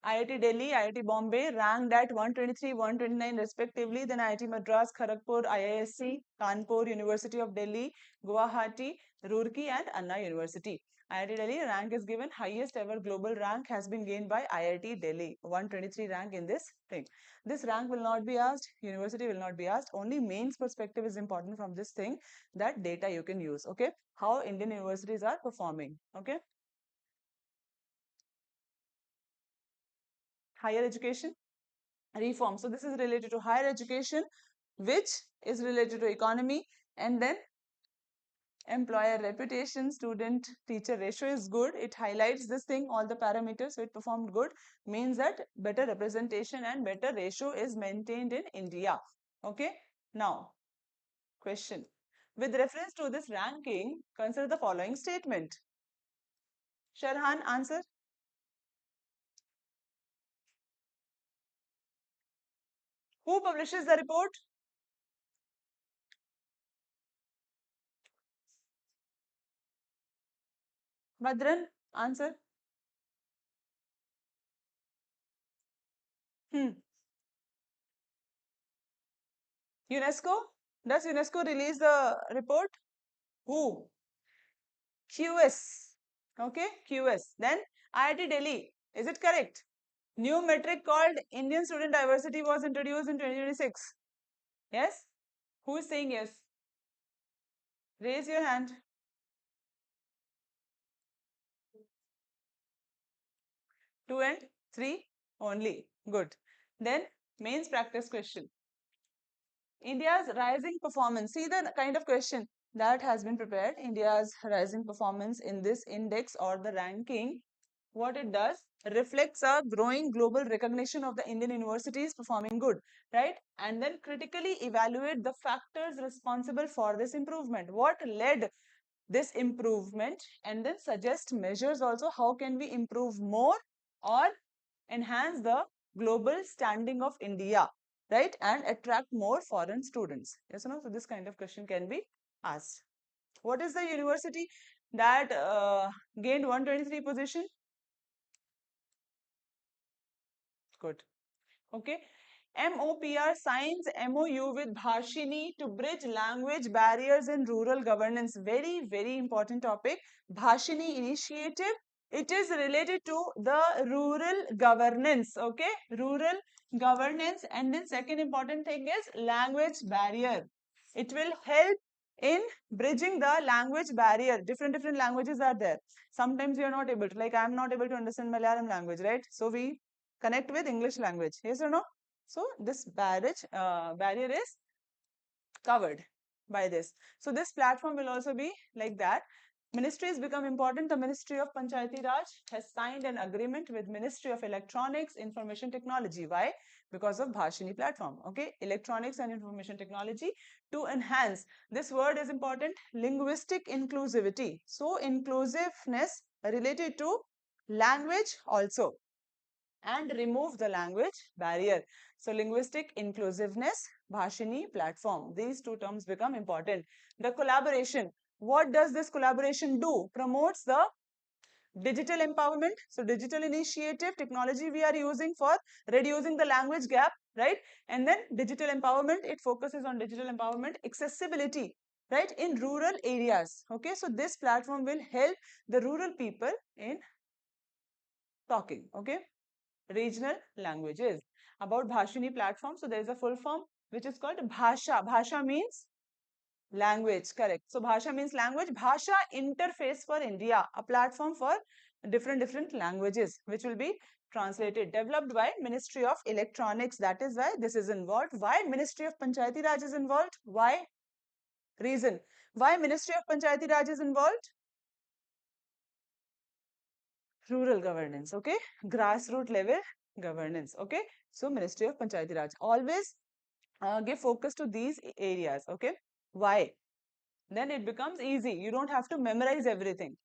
IIT Delhi, IIT Bombay ranked at 123, 129 respectively. Then IIT Madras, Kharagpur, IISc, Kanpur, University of Delhi, Guwahati, Roorkee, and Anna University. IIT Delhi rank is given. Highest ever global rank has been gained by IIT Delhi. 123 rank in this thing. This rank will not be asked. University will not be asked. Only mains perspective is important from this thing. That data you can use. Okay, how Indian universities are performing. Okay. Higher education reform. So this is related to higher education, which is related to economy, and then employer reputation, student teacher ratio is good. It highlights this thing, all the parameters. So it performed good, means that better representation and better ratio is maintained in India. Okay. Now, question. With reference to this ranking, consider the following statement. Sharhan, answer. Who publishes the report? Badran, answer. Hmm. UNESCO? Does UNESCO release the report? Who? QS. Okay, QS. Then IIT Delhi. Is it correct? New metric called Indian Student Diversity was introduced in 2026. Yes? Who is saying yes? Raise your hand. 2 and 3 only. Good. Then mains practice question. India's rising performance. See the kind of question that has been prepared. India's rising performance in this index or the ranking, what it does, reflects a growing global recognition of the Indian universities performing good, right? And then critically evaluate the factors responsible for this improvement. What led this improvement, and then suggest measures also how can we improve more or enhance the global standing of India, right? And attract more foreign students. Yes or no? So this kind of question can be asked. What is the university that gained 123 position? Good. Okay. MOPR signs MOU with Bhashini to bridge language barriers in rural governance. Very, very important topic. Bhashini initiative. It is related to the rural governance. Okay. Rural governance. And then second important thing is language barrier. It will help in bridging the language barrier. Different languages are there. Sometimes we are not able to, like I am not able to understand Malayalam language, right? So we connect with English language. Yes or no? So this barrier is covered by this. So this platform will also be like that. Ministries become important. The Ministry of Panchayati Raj has signed an agreement with Ministry of Electronics, Information Technology. Why? Because of Bhashini platform. Okay, electronics and information technology to enhance. This word is important. Linguistic inclusivity. So inclusiveness related to language also, and remove the language barrier. So linguistic inclusiveness, Bhashini platform. These two terms become important. The collaboration. What does this collaboration do? Promotes the digital empowerment. So digital initiative, technology we are using for reducing the language gap, right? And then digital empowerment, it focuses on digital empowerment, accessibility, right, in rural areas. Okay, so this platform will help the rural people in talking. Okay, regional languages. About Bhashini platform, so there is a full form which is called Bhasha. Bhasha means language, correct. So Bhasha means language. Bhasha interface for India, a platform for different languages which will be translated, developed by Ministry of Electronics. That is why this is involved. Why Ministry of Panchayati Raj is involved? Why? Reason. Why Ministry of Panchayati Raj is involved? Rural governance, okay? Grassroots level governance, okay? So Ministry of Panchayati Raj. Always give focus to these areas, okay? Why? Then it becomes easy. You don't have to memorize everything.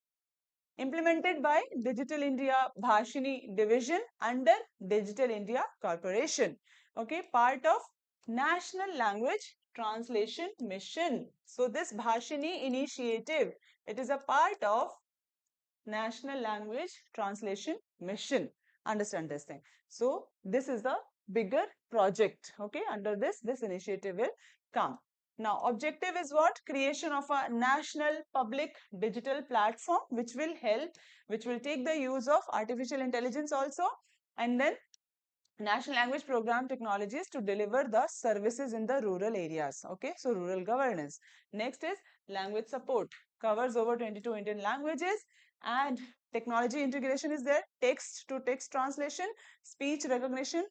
Implemented by Digital India Bhashini Division under Digital India Corporation. Okay, part of National Language Translation Mission. So this Bhashini initiative, it is a part of National Language Translation Mission. Understand this thing. So this is the bigger project. Okay, under this initiative will come. Now, objective is what? Creation of a national public digital platform which will help, which will take the use of artificial intelligence also, and then national language program technologies to deliver the services in the rural areas. Okay, so rural governance. Next is language support, covers over 22 Indian languages, and technology integration is there, text to text translation, speech recognition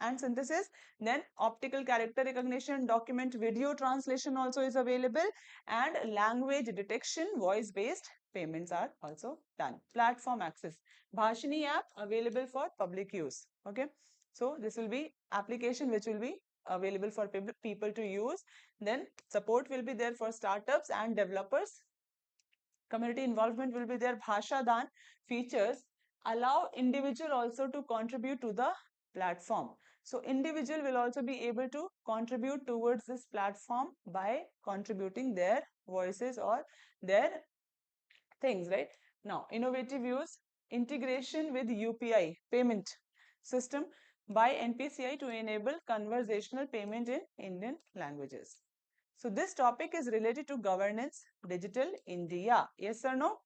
and synthesis, then optical character recognition, document video translation also is available, and language detection, voice based payments are also done. Platform access, Bhashini app available for public use. Okay, so this will be application which will be available for people to use. Then support will be there for startups and developers. Community involvement will be there. Bhasha Dan features allow individual also to contribute to the platform. So individual will also be able to contribute towards this platform by contributing their voices or their things, right? Now, innovative use, integration with UPI payment system by NPCI to enable conversational payment in Indian languages. So this topic is related to governance, digital India. Yes or no?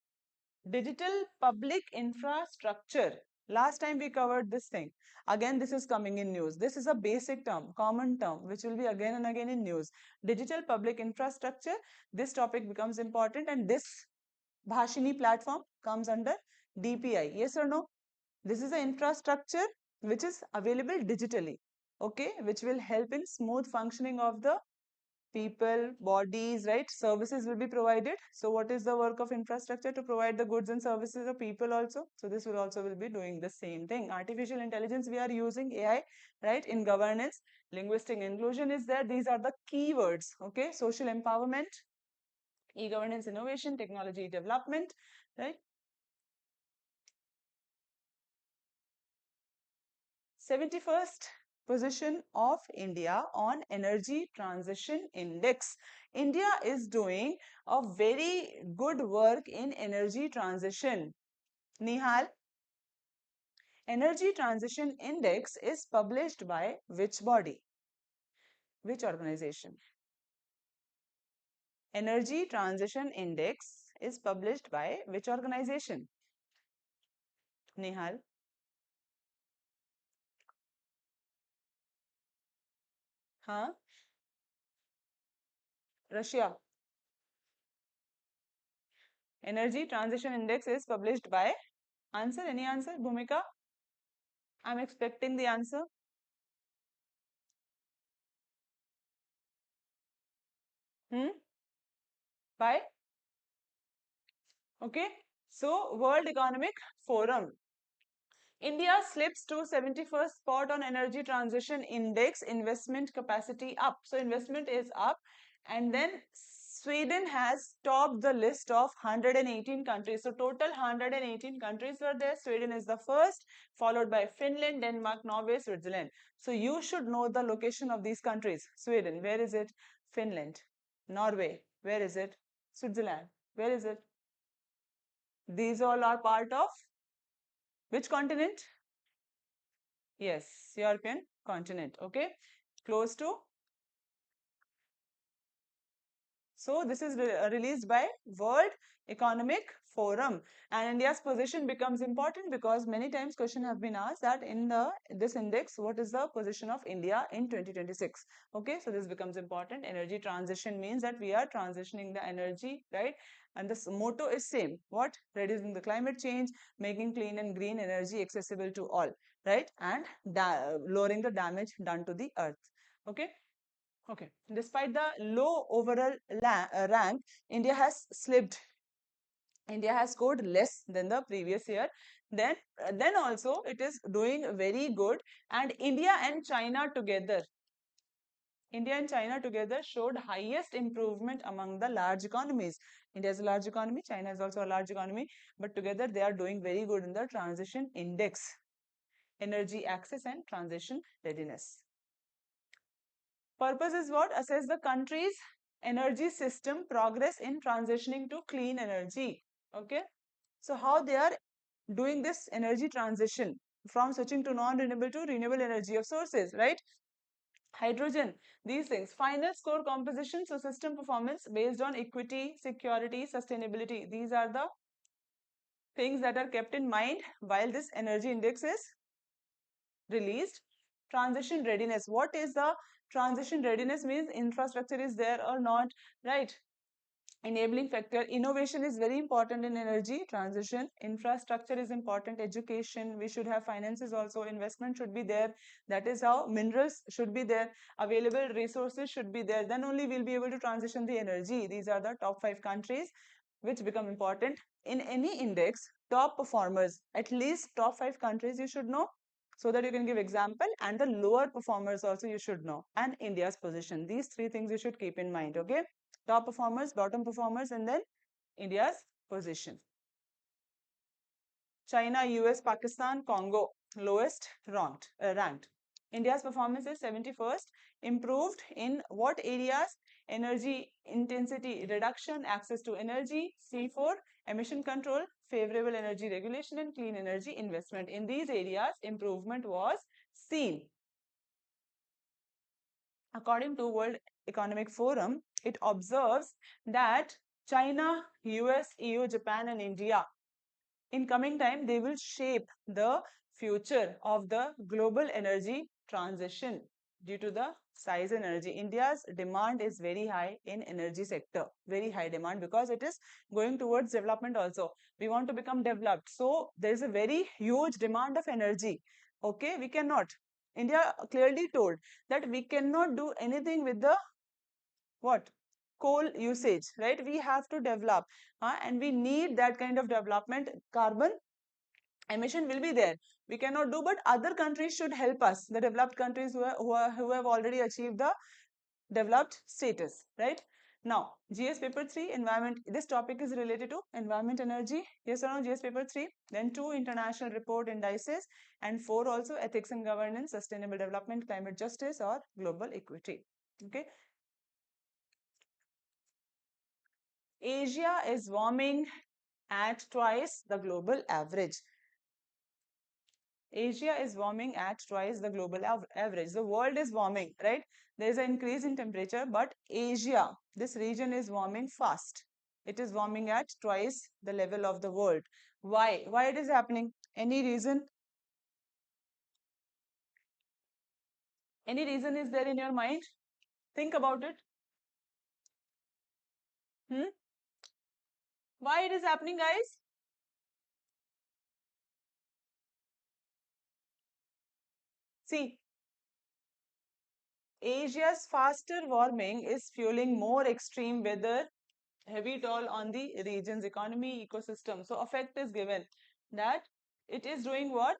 Digital public infrastructure. Last time we covered this thing. Again, this is coming in news. This is a basic term, common term, which will be again and again in news. Digital public infrastructure. This topic becomes important, and this Bhashini platform comes under DPI. Yes or no? This is the infrastructure which is available digitally. Okay, which will help in smooth functioning of the people, bodies, right? Services will be provided. So what is the work of infrastructure? To provide the goods and services of people also. So this will also be doing the same thing. Artificial intelligence, we are using AI, right? In governance, linguistic inclusion is there. These are the keywords, okay? Social empowerment, e-governance innovation, technology development, right? 71st position of India on Energy Transition Index. India is doing a very good work in energy transition. Nihal, Energy Transition Index is published by which body? Which organization? Energy Transition Index is published by which organization? Nihal. Huh? Russia. Energy Transition Index is published by, answer, any answer? Bhumika? I'm expecting the answer. By? Okay. So, World Economic Forum. India slips to 71st spot on Energy Transition Index, investment capacity up. So, investment is up. And then Sweden has topped the list of 118 countries. So, total 118 countries were there. Sweden is the first, followed by Finland, Denmark, Norway, Switzerland. So, you should know the location of these countries. Sweden, where is it? Finland. Norway, where is it? Switzerland, where is it? These all are part of which continent? Yes, European continent. Okay, close to. So this is released by World Economic Forum, and India's position becomes important because many times question have been asked that in this index, what is the position of India in 2026? Okay, so this becomes important. Energy transition means that we are transitioning the energy, right? And the motto is same. What? Reducing the climate change, making clean and green energy accessible to all, right? And lowering the damage done to the earth. Okay. Okay. Despite the low overall rank, India has slipped. India has scored less than the previous year. Then also it is doing very good. And India and China together showed highest improvement among the large economies. India is a large economy, China is also a large economy, but together they are doing very good in the transition index, energy access and transition readiness. Purpose is what? Assess the country's energy system progress in transitioning to clean energy. Okay. So how they are doing this energy transition from switching to non-renewable to renewable energy of sources, right? Hydrogen, these things. Final score composition, so system performance based on equity, security, sustainability. These are the things that are kept in mind while this energy index is released. Transition readiness. What is the transition readiness? Means infrastructure is there or not, right? Enabling factor. Innovation is very important in energy transition. Infrastructure is important. Education, we should have finances also. Investment should be there. That is how minerals should be there. Available resources should be there. Then only we'll be able to transition the energy. These are the top 5 countries which become important. In any index, top performers, at least top 5 countries you should know, so that you can give example, and the lower performers also you should know, and India's position. These 3 things you should keep in mind. Okay, top performers, bottom performers, and then India's position. China, US, Pakistan, Congo, lowest ranked. India's performance is 71st. Improved in what areas? Energy intensity reduction, access to energy. C4, emission control, favorable energy regulation, and clean energy investment. In these areas, improvement was seen. According to World Economic Forum, it observes that China, US, EU, Japan, and India, in coming time, they will shape the future of the global energy transition due to the size energy. India's demand is very high in energy sector, very high demand, because it is going towards development also. We want to become developed. So there is a very huge demand of energy. Okay, we cannot. India clearly told that we cannot do anything with the what? Coal usage, right? We have to develop, and we need that kind of development. Carbon emission will be there. We cannot do, but other countries should help us. The developed countries who have already achieved the developed status, right? Now, GS paper 3, environment. This topic is related to environment, energy. Yes or no, GS paper 3. Then 2, international report indices. And 4 also, ethics and governance, sustainable development, climate justice, or global equity. Okay. Asia is warming at twice the global average. Asia is warming at twice the global average. The world is warming, right? There is an increase in temperature, but Asia, this region is warming fast. It is warming at twice the level of the world. Why? Why it is happening? Any reason? Any reason is there in your mind? Think about it. Why it is happening, guys? See, Asia's faster warming is fueling more extreme weather, heavy toll on the region's economy, ecosystem. So effect is given that it is doing what?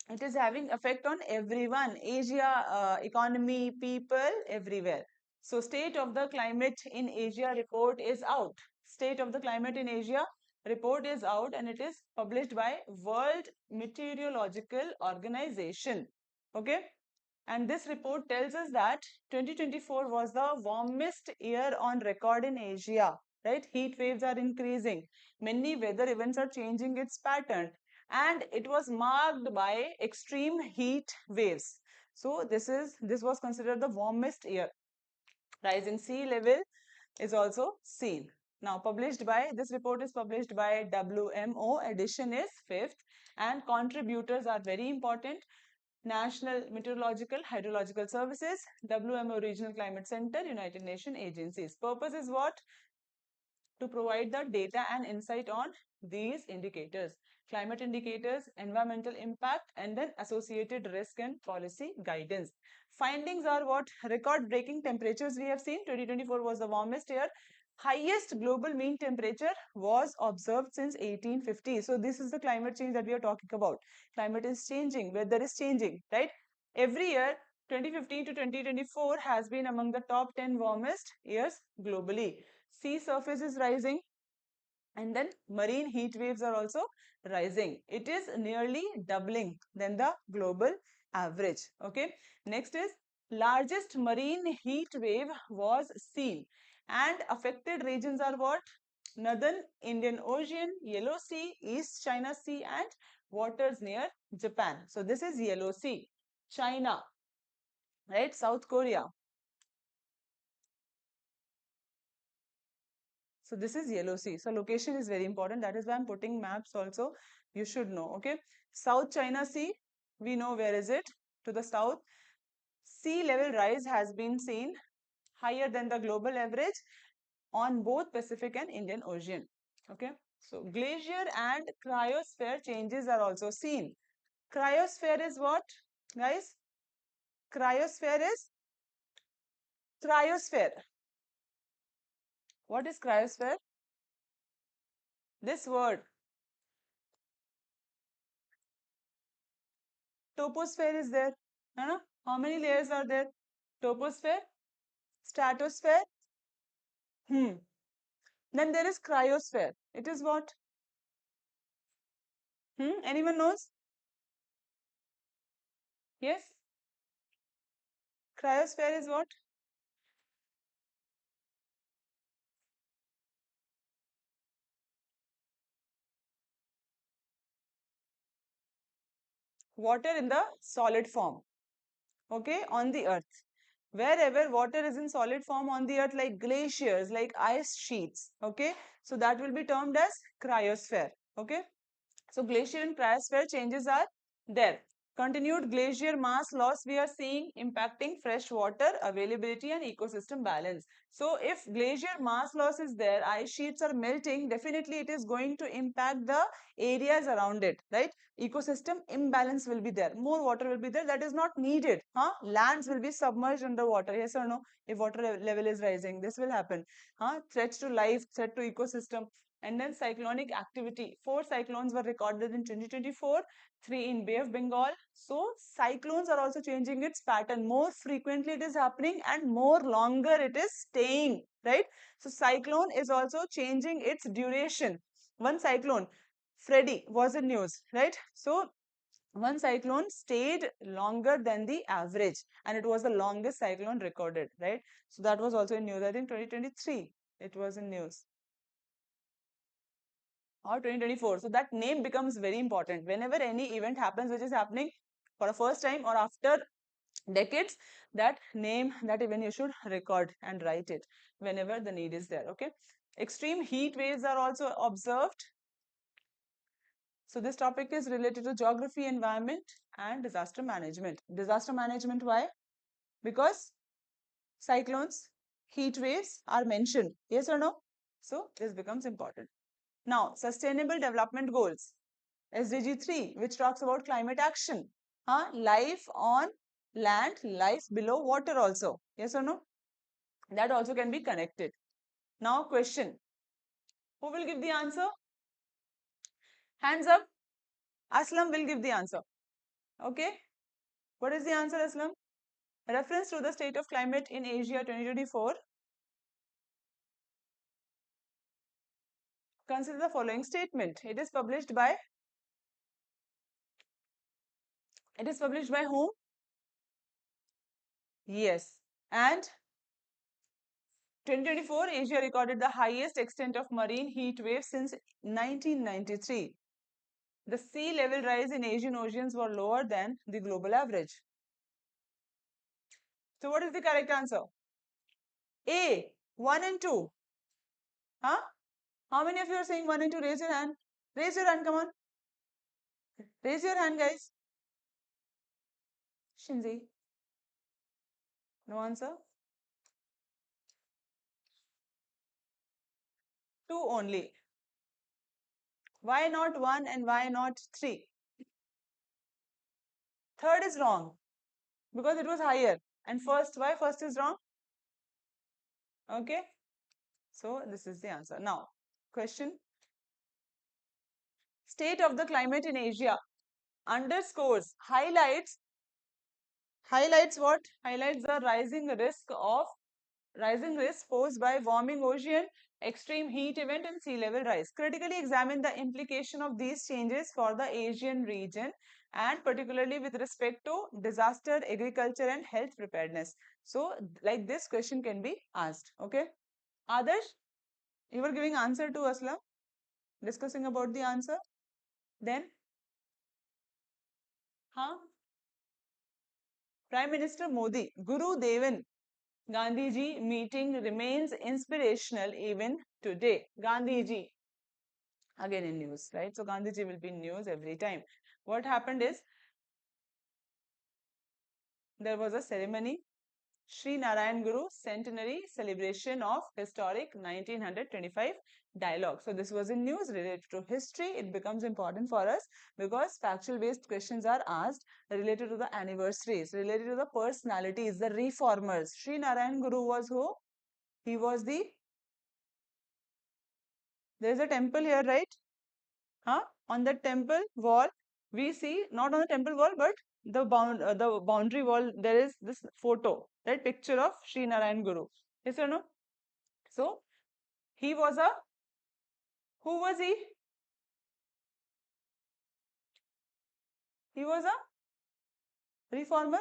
It is having effect on everyone, Asia, economy, people, everywhere. So state of the climate in Asia report is out. State of the climate in Asia report is out, and it is published by World Meteorological Organization. Okay. And this report tells us that 2024 was the warmest year on record in Asia, right? Heat waves are increasing. Many weather events are changing its pattern. And it was marked by extreme heat waves. So this was considered the warmest year. Rise in sea level is also seen. Now, this report is published by WMO, edition is 5th, and contributors are very important. National Meteorological Hydrological Services, WMO Regional Climate Center, United Nations agencies. Purpose is what? To provide the data and insight on these indicators, climate indicators, environmental impact, and then associated risk and policy guidance. Findings are what? Record breaking temperatures we have seen. 2024 was the warmest year. Highest global mean temperature was observed since 1850. So this is the climate change that we are talking about. Climate is changing, weather is changing, right? Every year, 2015 to 2024 has been among the top 10 warmest years globally. Sea surface is rising, and then marine heat waves are also rising. It is nearly doubling than the global average. Okay. Next is largest marine heat wave was seen, and affected regions are what? Northern Indian Ocean, Yellow Sea, East China Sea, and waters near Japan. So this is Yellow Sea. China, right? South Korea. So this is Yellow Sea. So location is very important. That is why I'm putting maps also. You should know. Okay. South China Sea. We know where is it? To the south. Sea level rise has been seen higher than the global average on both Pacific and Indian Ocean. Okay. So glacier and cryosphere changes are also seen. Cryosphere is what, guys? Cryosphere is cryosphere. What is cryosphere? This word. Toposphere is there. How many layers are there? Toposphere, stratosphere. Then there is cryosphere. It is what? Anyone knows? Yes? Cryosphere is what? Water in the solid form, okay, on the earth. Wherever water is in solid form on the earth, like glaciers, like ice sheets, okay, so that will be termed as cryosphere, okay. So glacier and cryosphere changes are there. Continued glacier mass loss we are seeing impacting fresh water availability and ecosystem balance. So if glacier mass loss is there, ice sheets are melting, definitely it is going to impact the areas around it, right? Ecosystem imbalance will be there. More water will be there that is not needed. Lands will be submerged underwater. Yes or no? If water level is rising, this will happen. Threats to life, threat to ecosystem. And then cyclonic activity. 4 cyclones were recorded in 2024, 3 in Bay of Bengal. So cyclones are also changing its pattern. More frequently it is happening and more longer it is staying, right? So cyclone is also changing its duration. One cyclone, Freddy, was in news, right? So one cyclone stayed longer than the average and it was the longest cyclone recorded, right? So that was also in news. I think 2023 it was in news or 2024. So that name becomes very important. Whenever any event happens which is happening for the first time or after decades, that name, that event you should record and write it whenever the need is there, okay? Extreme heat waves are also observed. So this topic is related to geography, environment and disaster management. Disaster management, why? Because cyclones, heat waves are mentioned. Yes or no? So this becomes important. Now, Sustainable Development Goals. SDG 3, which talks about climate action. Life on land, life below water also. Yes or no? That also can be connected. Now, question. Who will give the answer? Hands up. Aslam will give the answer. Okay. What is the answer, Aslam? Reference to the state of climate in Asia 2024. Consider the following statement. It is published by whom? Yes. And 2024, Asia recorded the highest extent of marine heat wave since 1993. The sea level rise in Asian oceans were lower than the global average. So what is the correct answer? A, 1 and 2. Huh? How many of you are saying 1 and 2? Raise your hand. Raise your hand, come on. Raise your hand, guys. Shinzi. No answer? 2 only. Why not 1 and why not 3? Third is wrong because it was higher. And first, why first is wrong? Okay. So this is the answer. Now, question. State of the climate in Asia underscores, highlights what? Highlights the rising risk posed by warming ocean, extreme heat event and sea level rise. Critically examine the implication of these changes for the Asian region and particularly with respect to disaster, agriculture and health preparedness. So like this question can be asked. Okay. Adarsh, you were giving answer to Aslam, discussing about the answer. Then, Prime Minister Modi, Guru Devan Gandhiji meeting remains inspirational even today. Gandhiji, again in news, right? So Gandhiji will be in news every time. What happened is, there was a ceremony, Sri Narayan Guru centenary celebration of historic 1925 dialogue. So this was in news related to history. It becomes important for us because factual based questions are asked related to the anniversaries, related to the personalities, the reformers. Sri Narayan Guru was who? He was there is a temple here, right? On the temple wall, we see, not on the temple wall, but the boundary wall, there is this photo, right? Picture of Sri Narayan Guru. Yes or no? So, he was who was he? He was a reformer,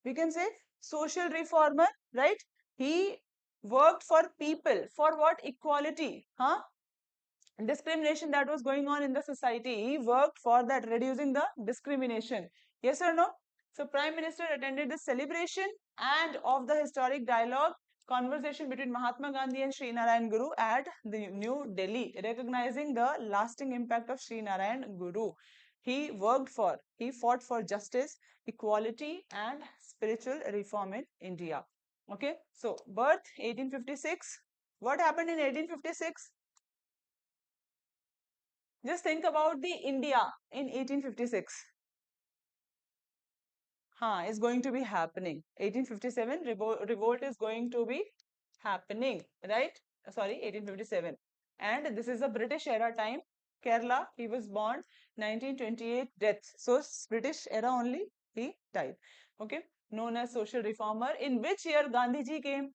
we can say. social reformer, right? He worked for people. For what? Equality. Huh? Discrimination that was going on in the society. He worked for that, reducing the discrimination. Yes or no? So Prime Minister attended the celebration and of the historic dialogue conversation between Mahatma Gandhi and Sri Narayan Guru at the New Delhi, recognizing the lasting impact of Sri Narayan Guru. He fought for justice, equality, and spiritual reform in India. Okay, so birth 1856. What happened in 1856? Just think about the India in 1856. Is going to be happening. 1857 revolt is going to be happening, right? Sorry, 1857. And this is a British era time. Kerala, he was born 1928 death. So British era only he died. Okay, known as social reformer. In which year Gandhi ji came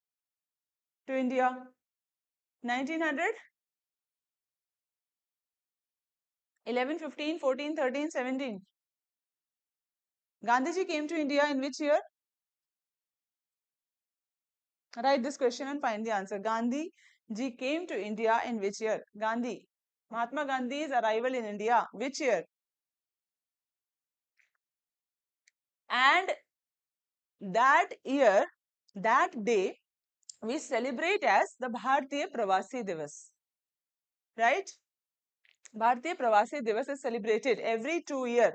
to India? 1900, 11, 15, 14, 13, 17. Gandhi ji came to India in which year? Write this question and find the answer. Gandhi ji came to India in which year? Mahatma Gandhi's arrival in India, which year? And that year, that day, we celebrate as the Bharatiya Pravasi Divas. Right? Bharatiya Pravasi Divas is celebrated every 2 years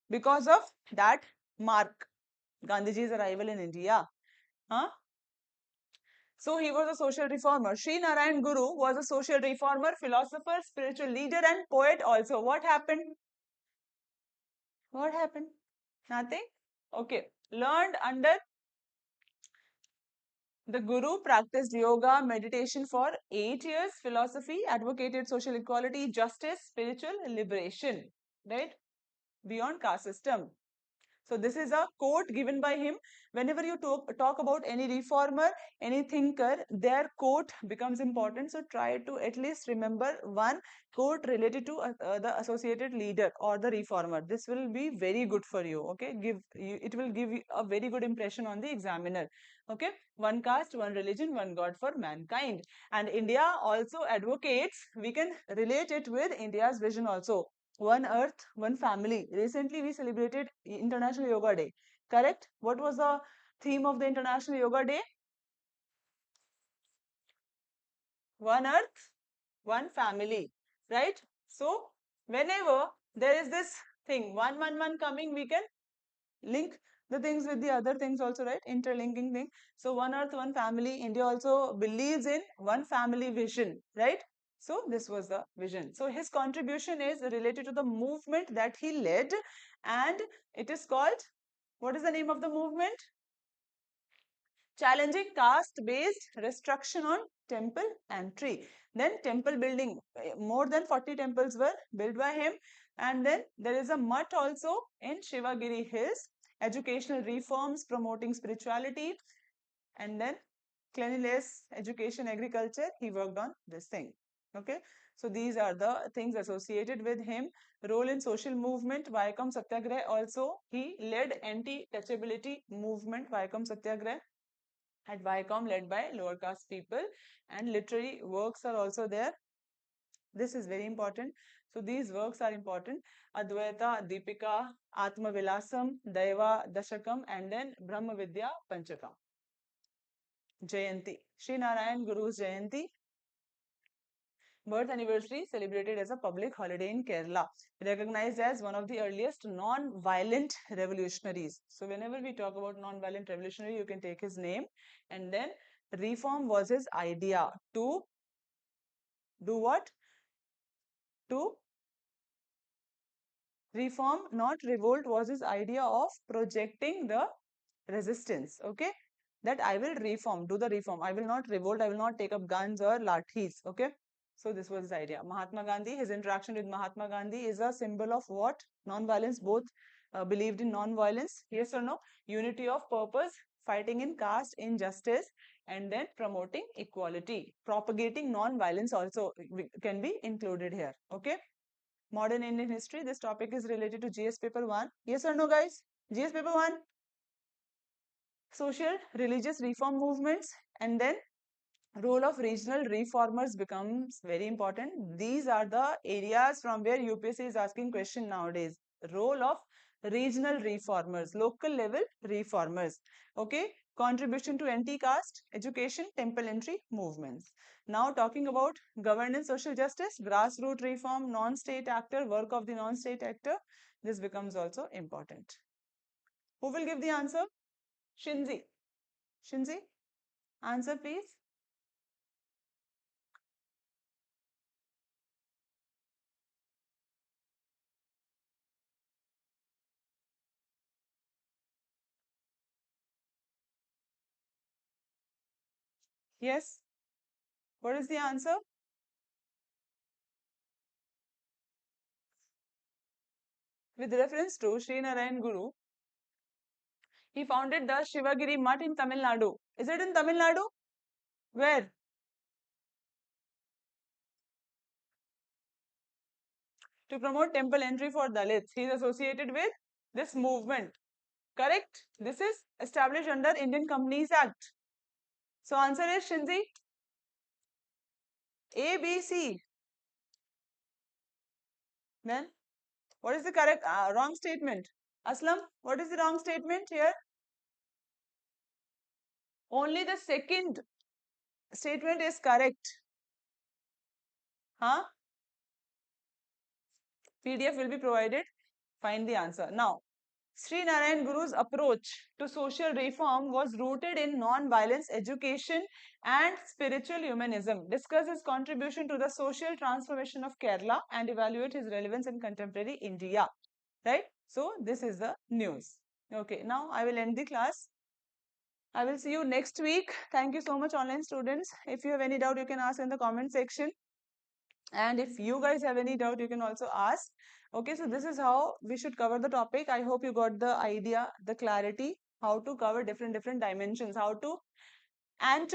because of that mark, Gandhiji's arrival in India. Huh? So he was a social reformer. Sri Narayan Guru was a social reformer, philosopher, spiritual leader, and poet also. What happened? What happened? Nothing? Okay. Learned under the Guru, practiced yoga, meditation for 8 years, philosophy, advocated social equality, justice, spiritual liberation. Right? Beyond caste system. So this is a quote given by him. Whenever you talk about any reformer, any thinker, their quote becomes important. So try to at least remember one quote related to the associated leader or the reformer. This will be very good for you. Okay, it will give you a very good impression on the examiner. Okay, one caste, one religion, one God for mankind. And India also advocates, we can relate it with India's vision also. One earth, one family. Recently, we celebrated International Yoga Day. Correct? What was the theme of the International Yoga Day? One earth, one family. Right? So, whenever there is this thing, one coming, we can link the things with the other things also, right? Interlinking thing. So, one earth, one family. India also believes in one family vision, right? So this was the vision. So his contribution is related to the movement that he led, and it is called, what is the name of the movement? Challenging caste-based restriction on temple entry. Then temple building, more than 40 temples were built by him. And then there is a mutt also in Shivagiri Hills. Educational reforms promoting spirituality. And then cleanliness, education, agriculture, he worked on this thing. Okay, so these are the things associated with him. Role in social movement, Vaikam Satyagraha also, he led anti-touchability movement, Vaikam Satyagraha at Vaikom, led by lower caste people, and literary works are also there. This is very important. So these works are important. Advaita, Deepika, Atma Vilasam, Daiva Dashakam, and then Brahma Vidya Panchakam. Jayanti. Sri Narayan Guru's Jayanti, birth anniversary, celebrated as a public holiday in Kerala, recognized as one of the earliest non-violent revolutionaries. So whenever we talk about non-violent revolutionary, you can take his name. And then reform was his idea to do what? To reform, not revolt, was his idea of projecting the resistance. Okay, that I will reform, do the reform. I will not revolt, I will not take up guns or lathis. Okay, so this was his idea. Mahatma Gandhi, his interaction with Mahatma Gandhi is a symbol of what? Non-violence. Both believed in non-violence. Yes or no? Unity of purpose, fighting in caste injustice, and then promoting equality. Propagating non-violence also can be included here. Okay. Modern Indian history. This topic is related to GS paper 1. Yes or no, guys? GS paper 1. social religious reform movements, and then role of regional reformers becomes very important. These are the areas from where UPSC is asking question nowadays. Role of regional reformers, local level reformers. Okay, contribution to anti-caste, education, temple entry movements. Now talking about governance, social justice, grassroots reform, non-state actor, work of the non-state actor. This becomes also important. Who will give the answer? Shinzi. Shinzi, answer please. Yes. What is the answer? With reference to Sri Narayan Guru, he founded the Shivagiri Mutt in Tamil Nadu. Is it in Tamil Nadu? Where? To promote temple entry for Dalits. He is associated with this movement. Correct? This is established under Indian Companies Act. So answer is Shinzi. A, B, C. Then what is the correct wrong statement? Aslam, what is the wrong statement here? Only the second statement is correct. Huh? PDF will be provided. Find the answer. Now, Sri Narayan Guru's approach to social reform was rooted in non-violence education and spiritual humanism. Discuss his contribution to the social transformation of Kerala and evaluate his relevance in contemporary India. Right? So, this is the news. Okay, now I will end the class. I will see you next week. Thank you so much, online students. If you have any doubt, you can ask in the comment section. And if you guys have any doubt, you can also ask. Okay, so this is how we should cover the topic. I hope you got the idea, the clarity, how to cover different dimensions, how to add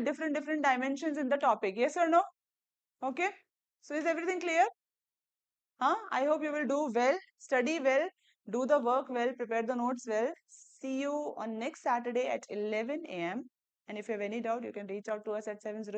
different dimensions in the topic. Yes or no? Okay. So is everything clear? Huh? I hope you will do well, study well, do the work well, prepare the notes well. See you on next Saturday at 11 a.m. And if you have any doubt, you can reach out to us at 70